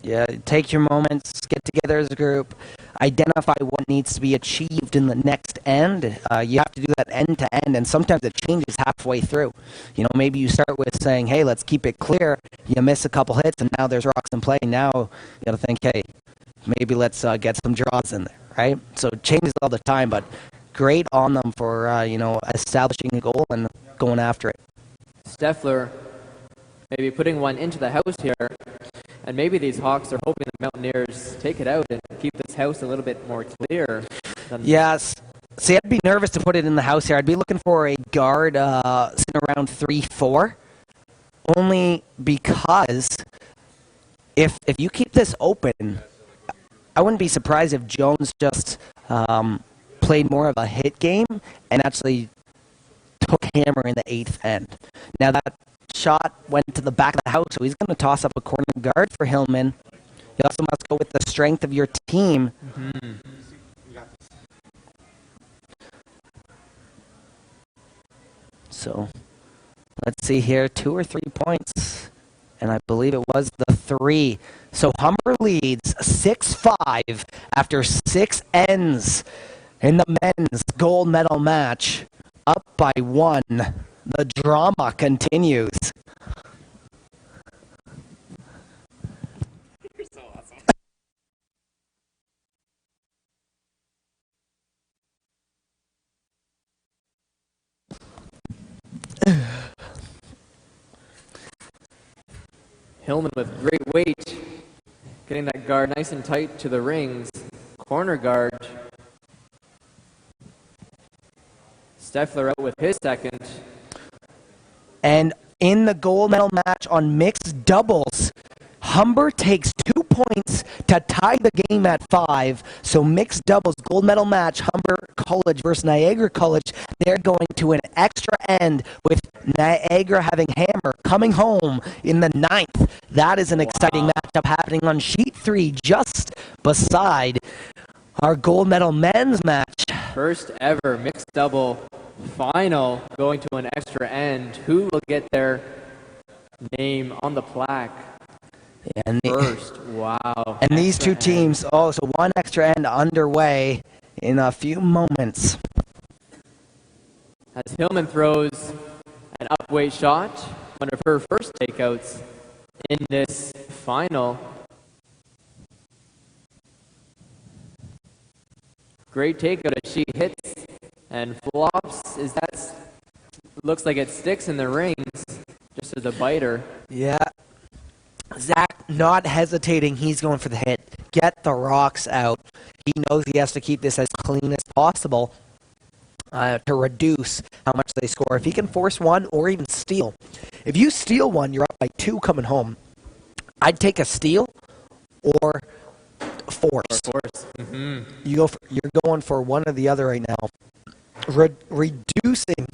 Yeah, take your moments, get together as a group, identify what needs to be achieved in the next end. You have to do that end to end, and sometimes it changes halfway through. You know, maybe you start with saying, hey, let's keep it clear. You miss a couple hits, and now there's rocks in play. Now you got to think, hey, maybe let's get some draws in there, right? So it changes all the time, but great on them for, establishing a goal and going after it. Steffler maybe putting one into the house here. And maybe these Hawks are hoping the Mountaineers take it out and keep this house a little bit more clear. Yes. See, I'd be nervous to put it in the house here. I'd be looking for a guard sitting around 3-4. Only because if you keep this open, I wouldn't be surprised if Jones just played more of a hit game and actually took hammer in the 8th end. Now that shot went to the back of the house, so he's going to toss up a corner guard for Hillman. You also must go with the strength of your team. Mm-hmm. So let's see here, 2 or 3 points, and I believe it was the 3. So Humber leads 6-5 after 6 ends in the men's gold medal match, up by 1. The drama continues. You're so awesome. Hillman with great weight, getting that guard nice and tight to the rings. Corner guard. Steffler out with his second. And in the gold medal match on mixed doubles, Humber takes 2 points to tie the game at 5. So mixed doubles, gold medal match, Humber College versus Niagara College. They're going to an extra end with Niagara having hammer coming home in the 9th. That is an exciting matchup happening on sheet 3 just beside our gold medal men's match. First ever mixed double final going to an extra end. Who will get their name on the plaque And first? Wow. And these 2 teams, so 1 extra end underway in a few moments. As Hillman throws an upweight shot, one of her first takeouts in this final. Great takeout as she hits and flops. Looks like it sticks in the rings just as a biter. Yeah. Zach not hesitating. He's going for the hit. Get the rocks out. He knows he has to keep this as clean as possible to reduce how much they score. If he can force 1 or even steal. If you steal 1, you're up by 2 coming home. I'd take a steal or force. Mm-hmm. You're going for one or the other right now. Reducing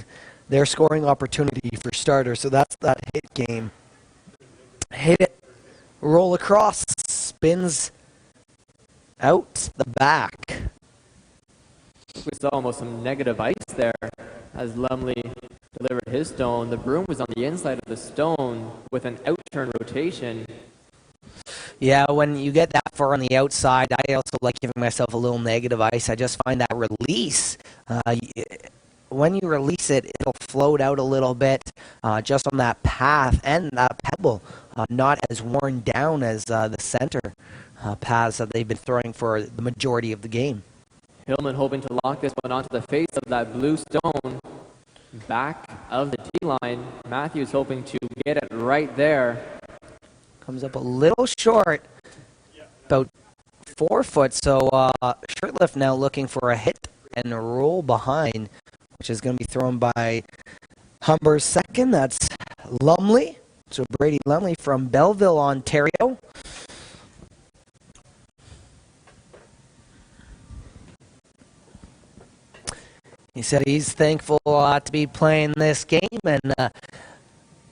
their scoring opportunity for starters. So that's that hit game. Hit it Roll across, spins out the back. We saw almost some negative ice there as Lumley delivered his stone. The broom was on the inside of the stone with an out-turn rotation. Yeah, when you get that far on the outside, I also like giving myself a little negative ice. I just find that release, when you release it, it'll float out a little bit just on that path, and that pebble not as worn down as the center paths that they've been throwing for the majority of the game. Hillman hoping to lock this one onto the face of that blue stone. Back of the D-line. Matthews hoping to get it right there. Comes up a little short, about 4 foot. So Shirtlift now looking for a hit and a roll behind, which is going to be thrown by Humber's second. That's Lumley. So Brady Lumley from Belleville, Ontario. He said he's thankful to be playing this game and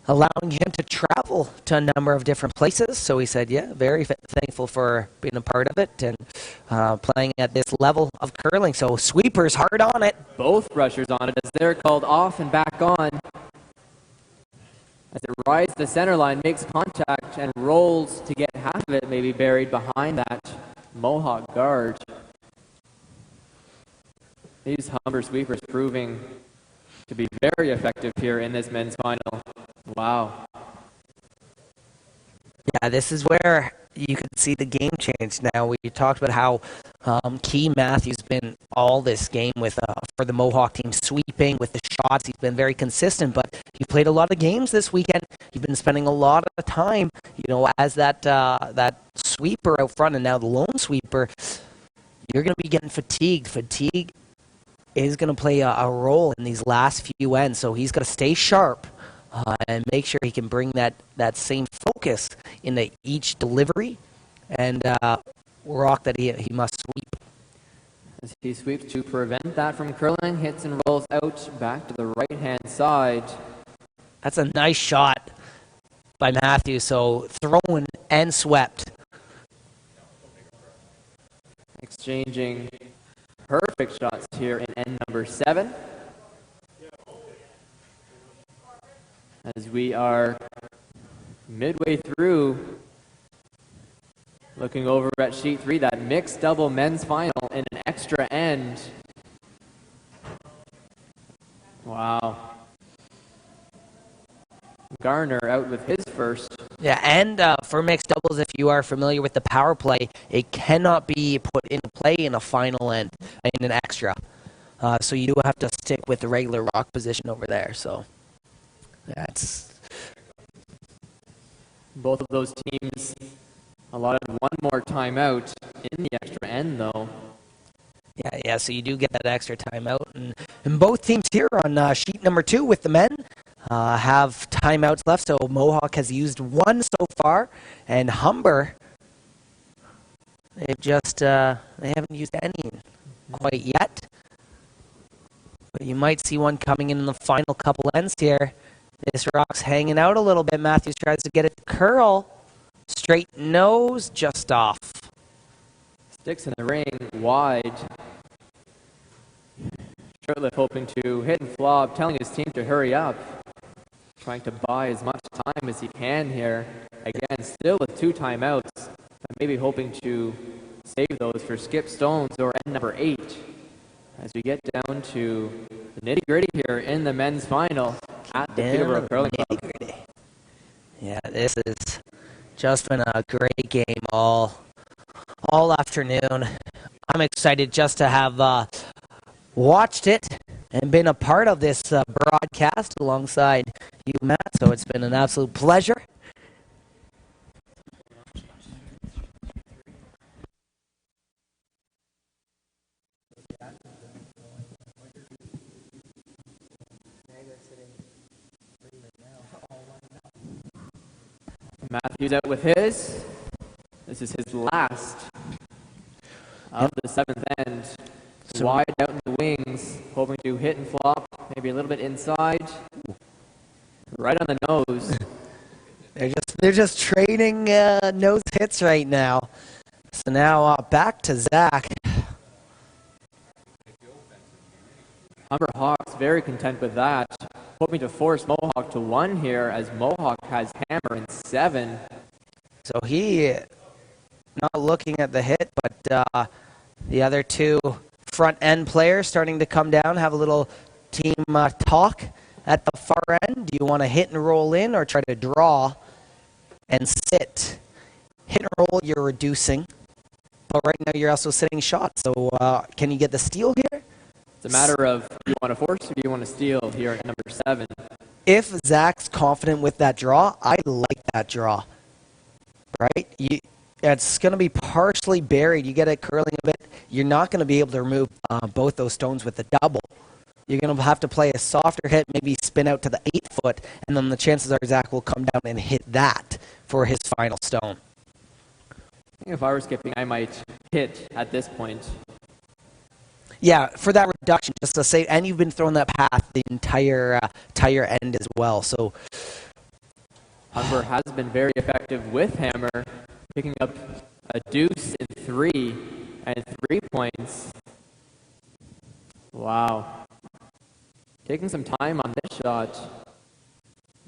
allowing him to travel to a number of different places. So he said, yeah, very thankful for being a part of it and playing at this level of curling. So sweepers hard on it. Both rushers on it as they're called off and back on. As it rides the center line, makes contact and rolls to get half of it maybe buried behind that Mohawk guard. These Humber sweepers proving to be very effective here in this men's final. Wow. Yeah, this is where you can see the game change now. We talked about how key Matthews been all this game with for the Mohawk team, sweeping with the shots. He's been very consistent, but he played a lot of games this weekend. He's been spending a lot of time, as that sweeper out front, and now the lone sweeper. You're going to be getting fatigued. Fatigue is going to play a role in these last few ends, so he's got to stay sharp and make sure he can bring that same focus into each delivery and rock that he must sweep. As he sweeps to prevent that from curling, hits and rolls out back to the right-hand side. That's a nice shot by Matthews, so thrown and swept. Exchanging perfect shots here in end number 7. As we are midway through, looking over at sheet 3, that mixed double men's final in an extra end. Wow. Garner out with his first. Yeah, and for mixed doubles, if you are familiar with the power play, it cannot be put into play in a final end, in an extra. So you do have to stick with the regular rock position over there. So that's... Both of those teams allotted one more timeout in the extra end, though. Yeah, so you do get that extra timeout. And both teams here on sheet number 2 with the men have timeouts left. So Mohawk has used one so far, and Humber, they haven't used any quite yet. But you might see one coming in the final couple ends here. This rock's hanging out a little bit. Matthews tries to get it to curl. Straight nose, just off. Sticks in the ring, wide. Shirtlift hoping to hit and flop, telling his team to hurry up. Trying to buy as much time as he can here. Again, still with 2 timeouts, but maybe hoping to save those for Skip Stones or end number 8. As we get down to the nitty-gritty here in the men's final at the Peterborough Curling Club. Yeah, this has just been a great game all afternoon. I'm excited just to have watched it and been a part of this broadcast alongside you, Matt. So it's been an absolute pleasure. Matthews out with his. This is his last of the 7th end. So wide out in the wings, hoping to hit and flop, maybe a little bit inside. Right on the nose. They're just trading nose hits right now. So now back to Zach. Humber Hawks very content with that, hoping to force Mohawk to 1 here as Mohawk has hammer in 7. So he not looking at the hit, but the other two front end players starting to come down, have a little team talk at the far end. Do you want to hit and roll in or try to draw and sit? Hit and roll, you're reducing. But right now you're also sitting shot. So can you get the steal here? It's a matter of do you want to force or do you want to steal here at number 7. If Zach's confident with that draw, I like that draw. Right? It's going to be partially buried. You get it curling a bit. You're not going to be able to remove both those stones with the double. You're going to have to play a softer hit, maybe spin out to the 8 foot, and then the chances are Zach will come down and hit that for his final stone. I think if I were skipping, I might hit at this point. Yeah, for that reduction, just to say, and you've been throwing that path the entire end as well. So Humber has been very effective with hammer, picking up a deuce in 3 and 3 points. Wow. Taking some time on this shot,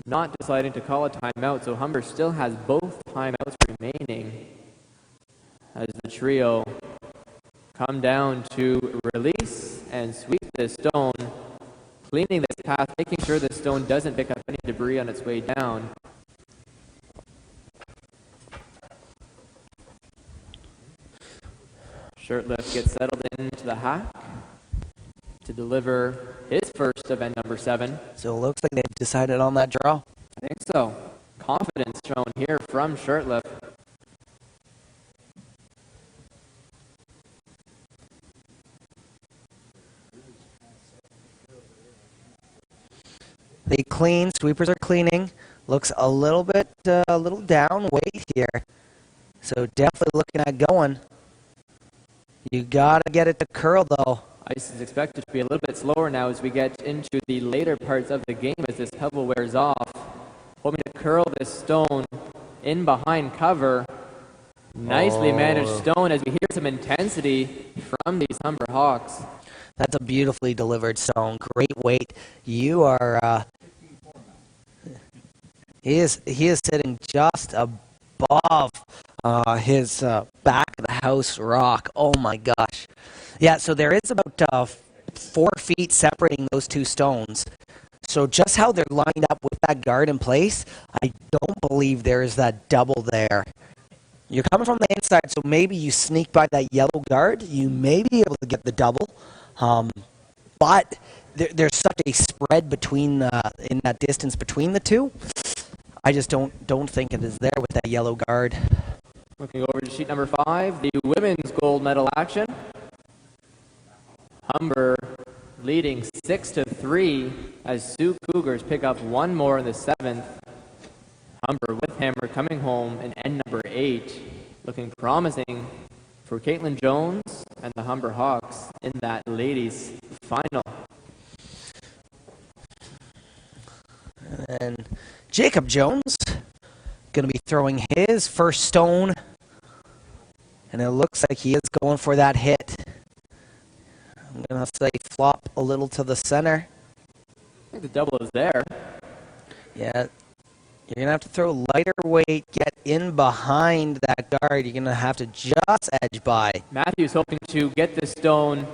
not deciding to call a timeout, so Humber still has both timeouts remaining as the trio come down to release and sweep this stone, cleaning this path, making sure the stone doesn't pick up any debris on its way down. Shirtlift gets settled into the hack to deliver his first of end number 7. So it looks like they've decided on that draw. I think so. Confidence shown here from Shirtlift. They clean. Sweepers are cleaning. Looks a little bit, a little down weight here. So definitely looking at going. You got to get it to curl, though. Ice is expected to be a little bit slower now as we get into the later parts of the game as this pebble wears off. Hoping to curl this stone in behind cover. Nicely managed stone as we hear some intensity from these Humber Hawks. That's a beautifully delivered stone. Great weight. You are... He is sitting just above his back of the house rock. Oh my gosh. Yeah, so there is about 4 feet separating those two stones. So just how they're lined up with that guard in place, I don't believe there is that double there. You're coming from the inside, so maybe you sneak by that yellow guard. You may be able to get the double. But there's such a spread between in that distance between the two. I just don't think it is there with that yellow guard. Looking over to sheet number 5, the women's gold medal action. Humber leading 6-3 as Sioux Cougars pick up one more in the 7th. Humber with hammer coming home in end number 8, looking promising for Caitlin Jones and the Humber Hawks in that ladies final. And Jacob Jones going to be throwing his first stone, and it looks like he is going for that hit. I'm going to say flop a little to the center. I think the double is there. Yeah, you're going to have to throw lighter weight, get in behind that guard. You're going to have to just edge by. Matthews hoping to get the stone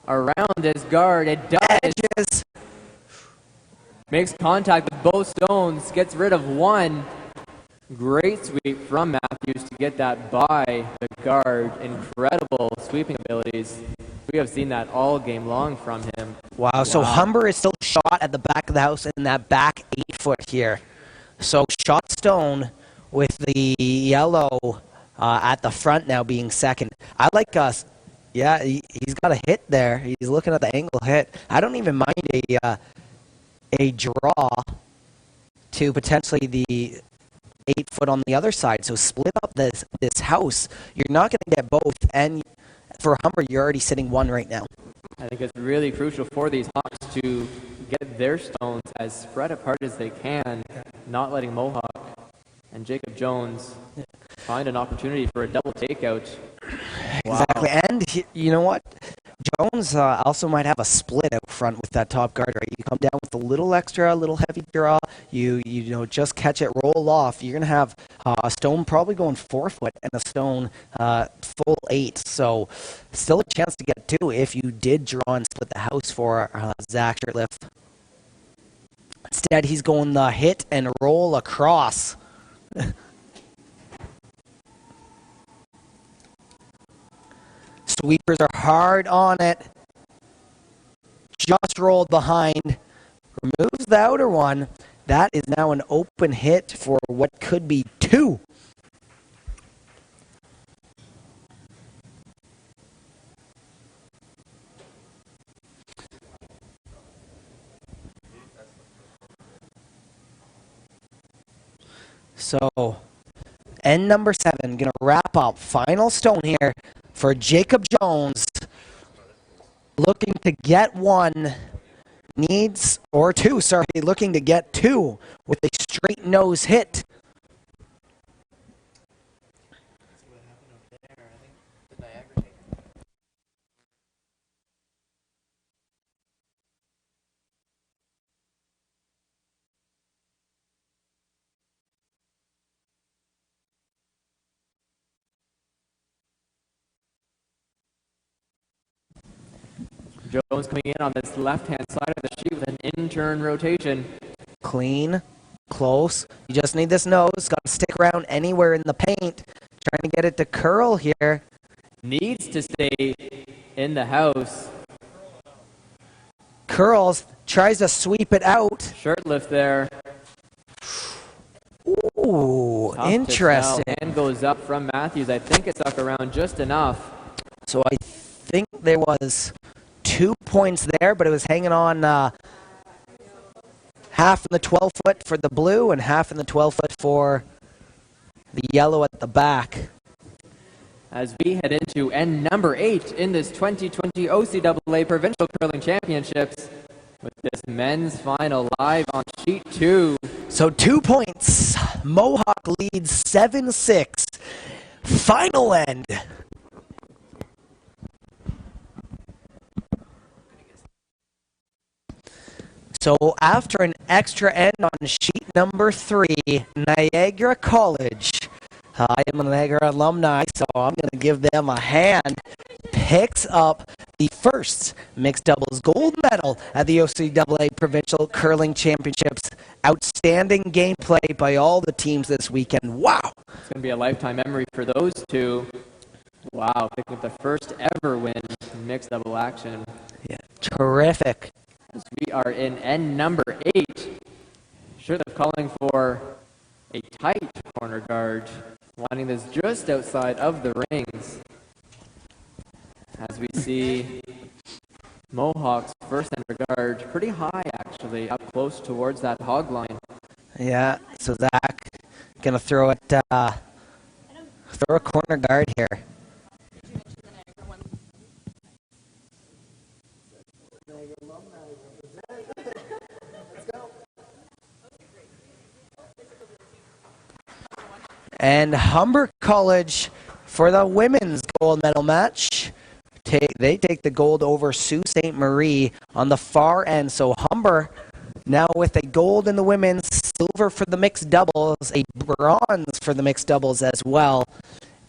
around this guard. It does. Edges. Makes contact with both stones, gets rid of one. Great sweep from Matthews to get that by the guard. Incredible sweeping abilities. We have seen that all game long from him. Wow, so Humber is still shot at the back of the house in that back 8 foot here. So shot stone with the yellow at the front now being second. I like us. Yeah, he's got a hit there. He's looking at the angle hit. I don't even mind a draw to potentially the 8 foot on the other side. So split up this house. You're not going to get both. And for Humber, you're already sitting one right now. I think it's really crucial for these Hawks to get their stones as spread apart as they can, not letting Mohawk And Jacob Jones find an opportunity for a double takeout. Exactly. Wow. And you know what? Jones also might have a split out front with that top guard, right? You come down with a little extra, a little heavy draw. You know, just catch it, roll off. You're going to have a stone probably going 4 foot and a stone full 8. So still a chance to get 2 if you did draw and split the house for Zach Shirtliff. Instead, he's going the hit and roll across. Sweepers are hard on it. Just rolled behind. Removes the outer one. That is now an open hit for what could be 2. So, end number 7. Going to wrap up. Final stone here for Jacob Jones. Looking to get 1. Needs, or 2, sorry. Looking to get 2 with a straight nose hit. Jones coming in on this left-hand side of the sheet with an in-turn rotation. Clean, close. You just need this nose. Got to stick around anywhere in the paint. Trying to get it to curl here. Needs to stay in the house. Curls, tries to sweep it out. Shirtlift there. Ooh, Tough interesting. to tell. And goes up from Matthews. I think it stuck around just enough. So I think there was 2 points there, but it was hanging on half in the 12-foot for the blue and half in the 12-foot for the yellow at the back. As we head into end number 8 in this 2020 OCAA Provincial Curling Championships with this men's final live on sheet 2. So 2 points. Mohawk leads 7-6. Final end. So after an extra end on sheet number 3, Niagara College. I am a Niagara alumni, so I'm going to give them a hand. Picks up the first mixed doubles gold medal at the OCAA Provincial Curling Championships. Outstanding gameplay by all the teams this weekend. Wow. It's going to be a lifetime memory for those two. Wow, picking up the first ever win in mixed double action. Yeah, terrific. As we are in end number 8. Shirtliff calling for a tight corner guard, wanting this just outside of the rings. As we see Mohawk's first center guard pretty high, actually, up close towards that hog line. Yeah, so Zach gonna throw it, throw a corner guard here. And Humber College for the women's gold medal match. They take the gold over Sault Ste. Marie on the far end. So Humber now with a gold in the women's, silver for the mixed doubles, a bronze for the mixed doubles as well.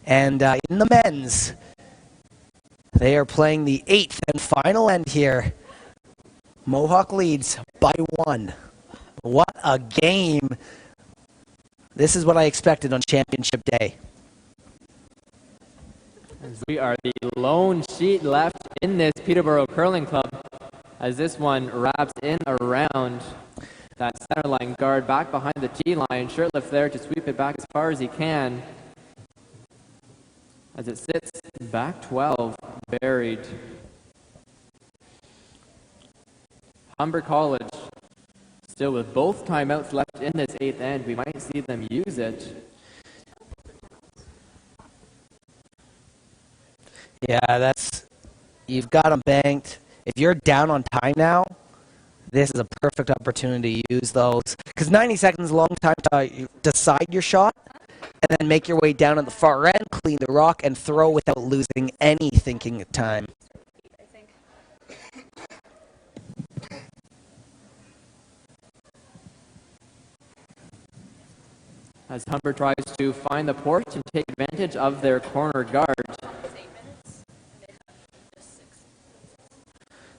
And in the men's, they are playing the 8th and final end here. Mohawk leads by 1. What a game. This is what I expected on championship day. As we are the lone sheet left in this Peterborough Curling Club, as this one wraps in around that centerline guard back behind the T-line. Shirtlift there to sweep it back as far as he can. As it sits back 12, buried. Humber College still with both timeouts left in this 8th end. We might see them use it. Yeah, you've got them banked. If you're down on time now, This is a perfect opportunity to use those. Because 90 seconds is a long time to decide your shot, and then make your way down at the far end, clean the rock, and throw without losing any thinking time. As Humber tries to find the port and take advantage of their corner guard.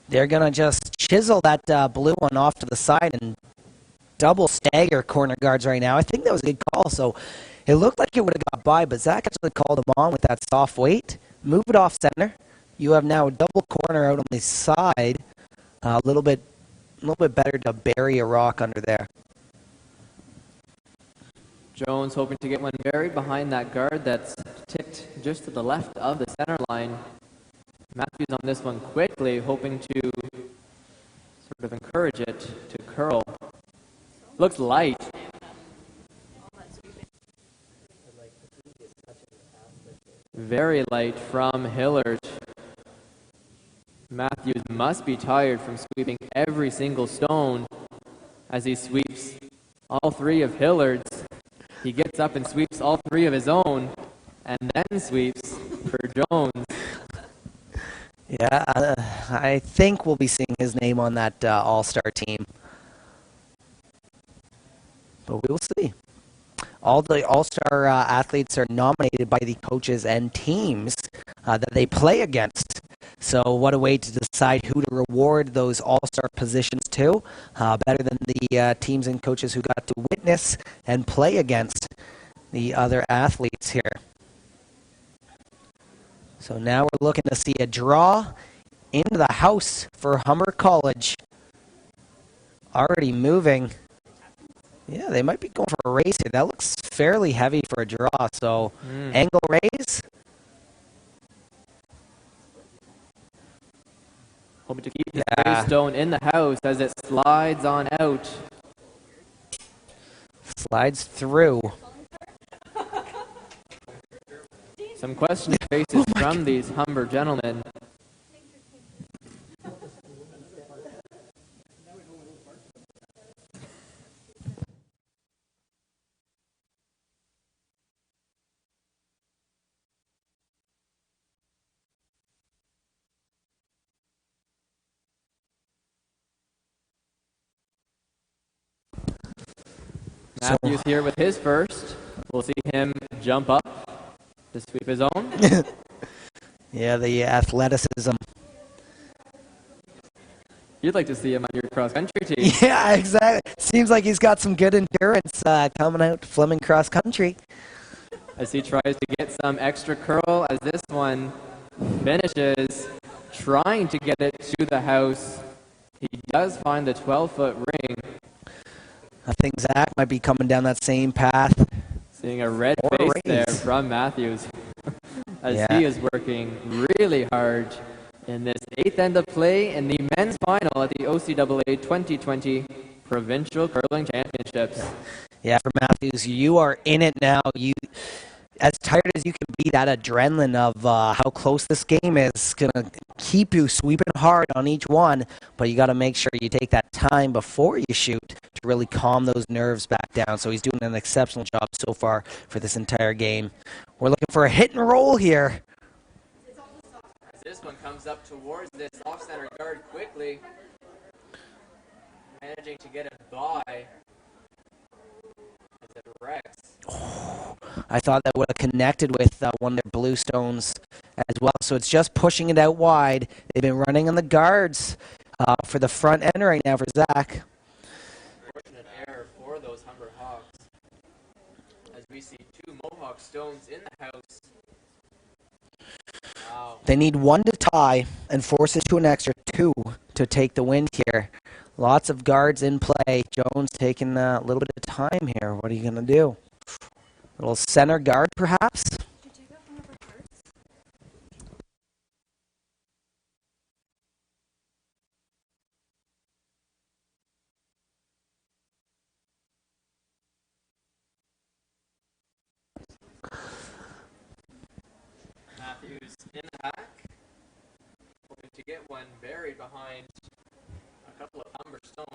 They're going to just chisel that blue one off to the side and double stagger corner guards right now. I think that was a good call. So it looked like it would have got by, but Zach actually called him on with that soft weight. Move it off center. You have now a double corner out on the side. A little bit better to bury a rock under there. Jones hoping to get one buried behind that guard that's tipped just to the left of the center line. Matthews on this one quickly, hoping to sort of encourage it to curl. Looks light. Very light from Hillard. Matthews must be tired from sweeping every single stone as he sweeps all three of Hillard's. He gets up and sweeps all three of his own, and then sweeps for Jones. Yeah, I think we'll be seeing his name on that all-star team. But we will see. All the all-star athletes are nominated by the coaches and teams that they play against. So what a way to decide who to reward those all-star positions to. Better than the teams and coaches who got to witness and play against the other athletes here. So now we're looking to see a draw into the house for Humber College. Already moving. Yeah, they might be going for a raise here. That looks fairly heavy for a draw. So angle raise. Hoping to keep the gravestone in the house as it slides on out. Slides through. Some questioning faces from these Humber gentlemen. Matthews here with his first. We'll see him jump up to sweep his own. Yeah, the athleticism. You'd like to see him on your cross-country team. Yeah, exactly. Seems like he's got some good endurance coming out Fleming cross country. As he tries to get some extra curl as this one finishes, trying to get it to the house. He does find the 12-foot ring. I think Zach might be coming down that same path. Seeing a red face there from Matthews as he is working really hard in this 8th end of play in the men's final at the OCAA 2020 Provincial Curling Championships. Yeah, for Matthews, you are in it now. You, as tired as you can be, that adrenaline of how close this game is going to keep you sweeping hard on each one, but you got to make sure you take that time before you shoot to really calm those nerves back down. So he's doing an exceptional job so far for this entire game. We're looking for a hit and roll here. As this one comes up towards this off-center guard quickly, managing to get it by. As it wrecks. I thought that would have connected with one of their blue stones as well. So it's just pushing it out wide. They've been running on the guards for the front end right now for Zach. Fortunate error for those Humber Hawks. As we see two Mohawk stones in the house. Wow. They need one to tie and force it to an extra 2 to take the win here. Lots of guards in play. Jones taking a little bit of time here. What are you going to do? A little center guard, perhaps? Matthews in the hack. Hoping to get one buried behind a couple of Humber stones.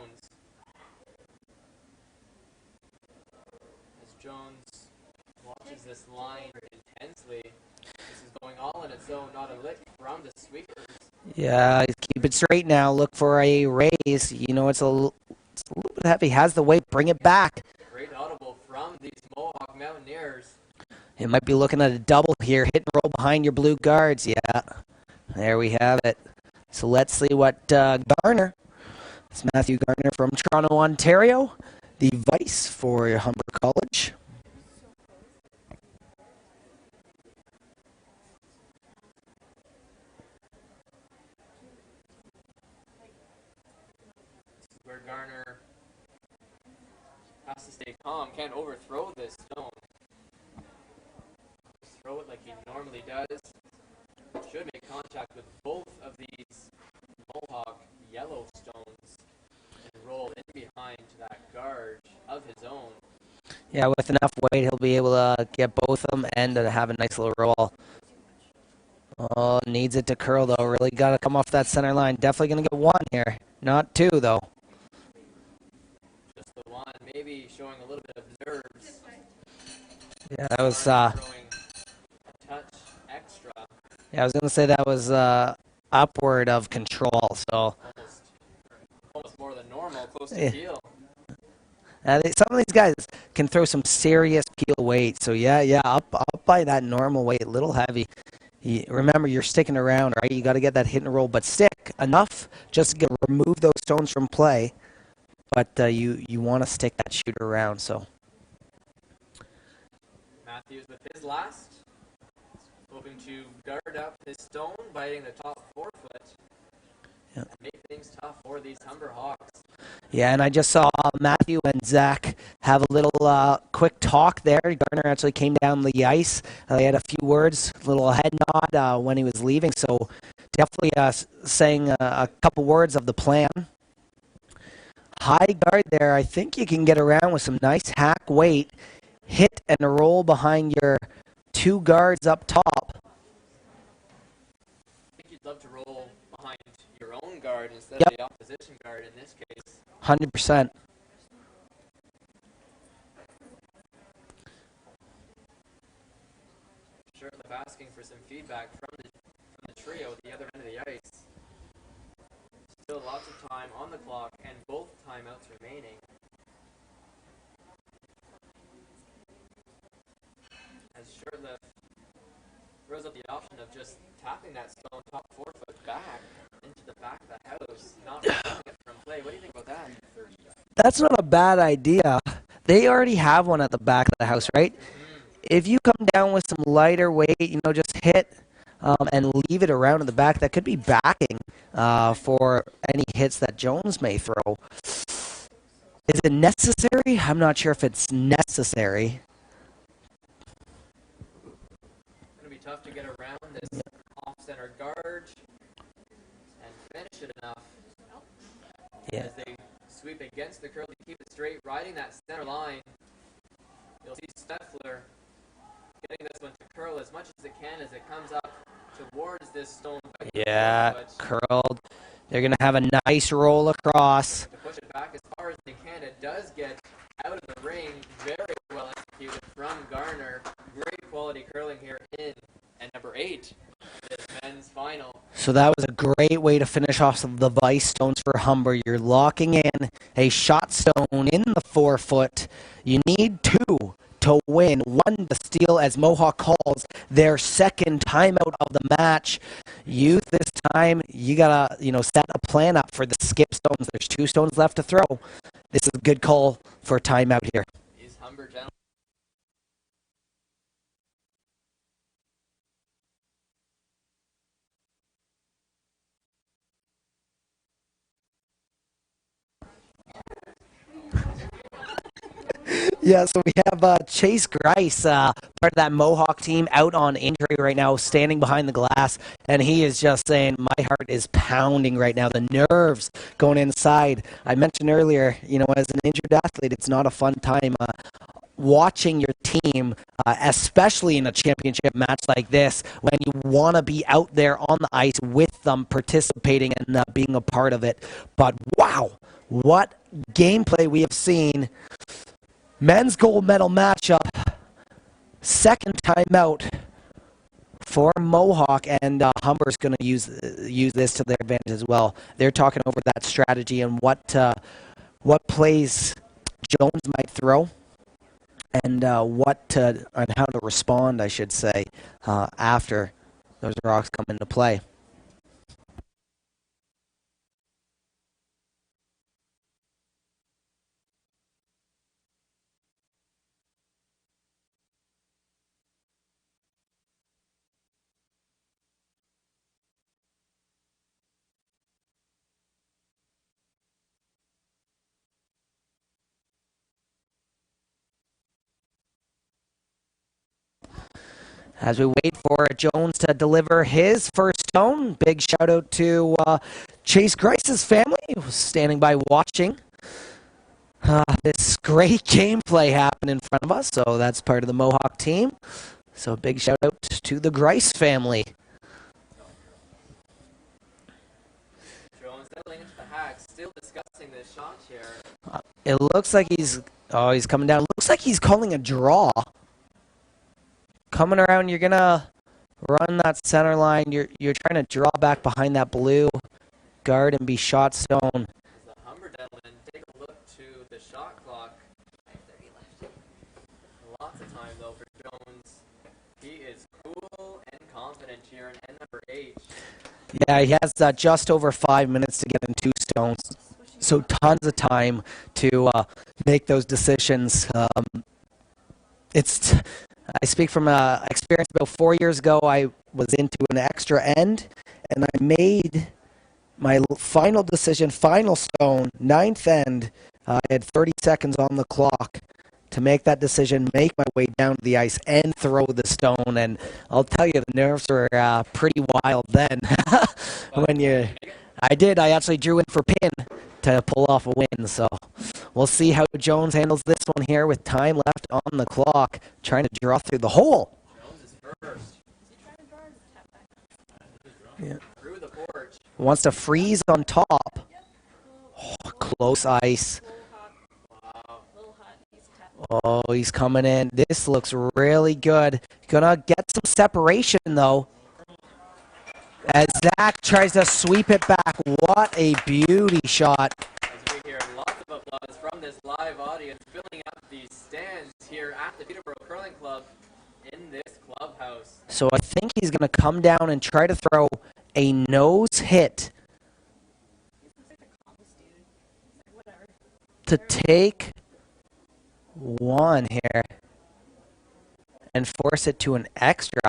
Jones watches this line intensely. This is going all in its own, not a lick from the sweepers. Yeah, keep it straight now. Look for a raise. You know, it's a little bit heavy. Has the weight. Bring it back. Great audible from these Mohawk Mountaineers. It might be looking at a double here. Hit and roll behind your blue guards. Yeah, there we have it. So let's see what Garner. It's Matthew Garner from Toronto, Ontario, the vice for Humber College. Where Garner has to stay calm, can't overthrow this stone. Just throw it like he normally does. Should make contact with both of these Mohawk yellow stones and roll in behind that guard of his own. Yeah, with enough weight, he'll be able to get both of them and have a nice little roll. Oh, needs it to curl, though. Really got to come off that center line. Definitely going to get one here. Not two, though. Just the one, maybe showing a little bit of nerves. Yeah, that was... Throwing a touch extra. Yeah, I was going to say that was upward of control, so... Almost more than normal, close to Yeah. heel. Some of these guys can throw some serious peel weight, so yeah, up by that normal weight, a little heavy. Remember, you're sticking around, right? You got to get that hit and roll, but stick enough just to remove those stones from play. But you want to stick that shooter around, so... Matthews with his last, hoping to guard up his stone, biting the top forefoot. Yeah. And make things tough for these Humber Hawks. Yeah, and I just saw Matthew and Zach have a little quick talk there. Garner actually came down the ice. They had a few words, a little head nod when he was leaving. So definitely saying a couple words of the plan. High guard there. I think you can get around with some nice hack weight. Hit and roll behind your two guards up top. I think you'd love to roll behind your own guard instead Yep. of the opposition guard in this case. 100%. Shirtliff asking for some feedback from the trio at the other end of the ice. Still lots of time on the clock and both timeouts remaining. As Shirtliff throws up the option of just tapping that stone top forefoot back into the back of the house, not removing it from play. What do you think about that? That's not a bad idea. They already have one at the back of the house, right? If you come down with some lighter weight, just hit and leave it around in the back, that could be backing for any hits that Jones may throw. Is it necessary? I'm not sure if it's necessary. It's going to be tough to get around this off-center guard and finish it enough. Yeah. As they sweep against the curl to keep it straight, riding that center line. You'll see Steffler getting this one to curl as much as it can as it comes up towards this stone. Yeah, curled. They're going to have a nice roll across. To push it back as far as they can, it does get out of the ring. Very well executed from Garner. Great quality curling here in at number 8. This men's final. So that was a great way to finish off some of the vice stones for Humber. You're locking in a shot stone in the forefoot. You need 2 to win. 1 to steal as Mohawk calls their second timeout of the match. Youth, this time, you got to set a plan up for the skip stones. There's 2 stones left to throw. This is a good call for a timeout here. These Humber gentlemen. Yeah, so we have Chase Grice, part of that Mohawk team, out on injury right now, standing behind the glass, and he is just saying, my heart is pounding right now, the nerves going inside. I mentioned earlier, as an injured athlete, it's not a fun time watching your team, especially in a championship match like this, when you want to be out there on the ice with them, participating and being a part of it. But wow, what gameplay we have seen Men's gold medal matchup. Second timeout for Mohawk, and Humber's going to use this to their advantage as well. They're talking over that strategy and what plays Jones might throw, and and how to respond, I should say, after those rocks come into play. As we wait for Jones to deliver his first stone, big shout out to Chase Grice's family, who's standing by watching this great gameplay happen in front of us. So that's part of the Mohawk team. So big shout out to the Grice family. Jones settling into the hack, still discussing this shot here. It looks like he's coming down. It looks like he's calling a draw. Coming around, you're gonna run that center line. You're trying to draw back behind that blue guard and be shot stone. The Humber gentlemen take a look to the shot clock. 5:30 left. Lots of time though for Jones. He is cool and confident here in end number 8. Yeah, he has just over 5 minutes to get in 2 stones, so tons of time to make those decisions. I speak from experience. About 4 years ago, I was into an extra end, and I made my final decision, final stone, 9th end. I had 30 seconds on the clock to make that decision, make my way down to the ice, and throw the stone. And I'll tell you, the nerves were pretty wild then. I did. I actually drew in for pin to pull off a win. So we'll see how Jones handles this one here with time left on the clock, trying to draw through the hole. Jones is first. Is he trying to draw or is it tap back? Yeah. Through the porch. Wants to freeze on top. Oh, close ice. Oh, he's coming in. This looks really good. Gonna get some separation, though. As Zach tries to sweep it back. What a beauty shot. As we hear lots of applause from this live audience filling up these stands here at the Peterborough Curling Club in this clubhouse. So I think he's gonna come down and try to throw a nose hit to take one here and force it to an extra.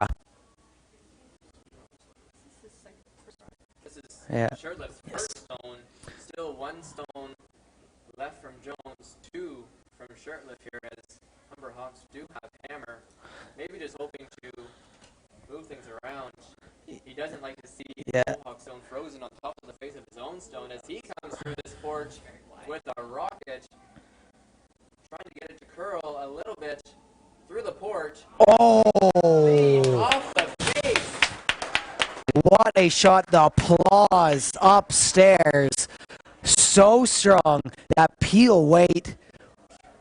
This is Yeah. Shirtlift's first stone. Still 1 stone left from Jones, 2 from Shirtlift here as Humber Hawks do have hammer. Maybe just hoping to move things around. He doesn't like to see the Mohawk stone frozen on top of the face of his own stone as he comes through this porch with a rocket. Trying to get it to curl a little bit through the porch. Oh! Off the face. What a shot. The applause upstairs. So strong. That peel weight.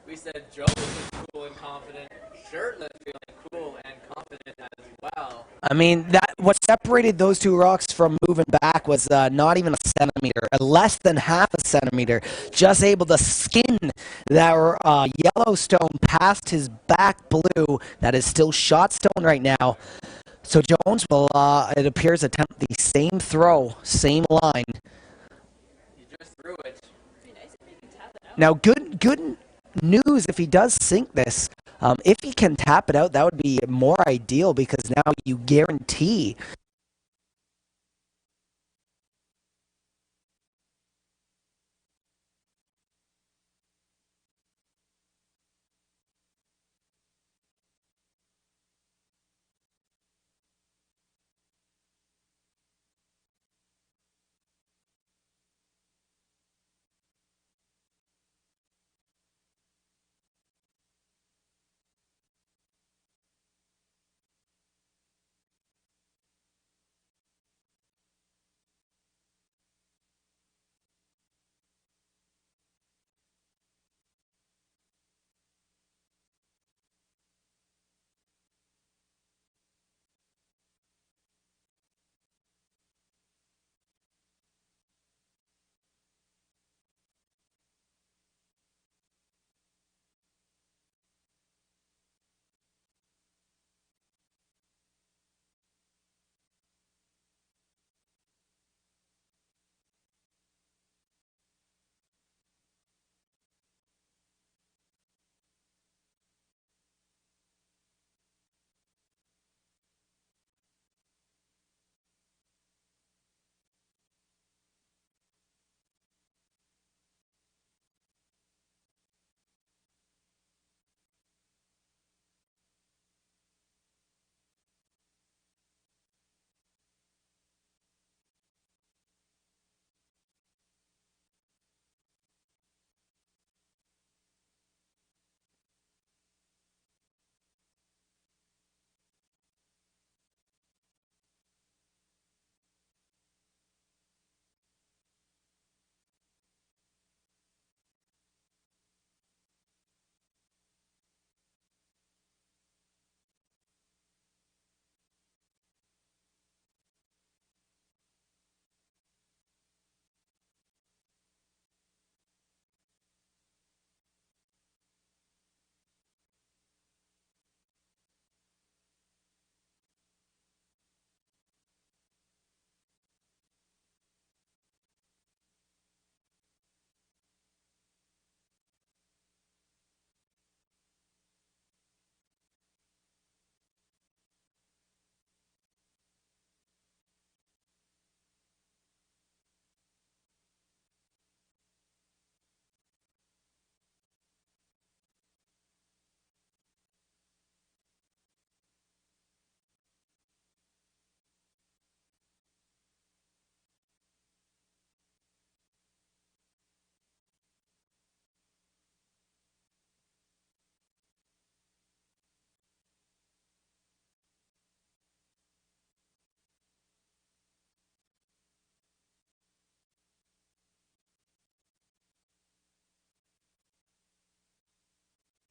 We said Jones was cool and confident. Shirtless feeling cool and confident as well. I mean, what separated those 2 rocks from moving back was not even a centimeter, less than half a centimeter. Just able to skin that yellow stone past his back blue that is still shot stone right now. So Jones will, it appears, attempt the same throw, same line. He just threw it. Now, good news if he does sink this. If he can tap it out, that would be more ideal because now you guarantee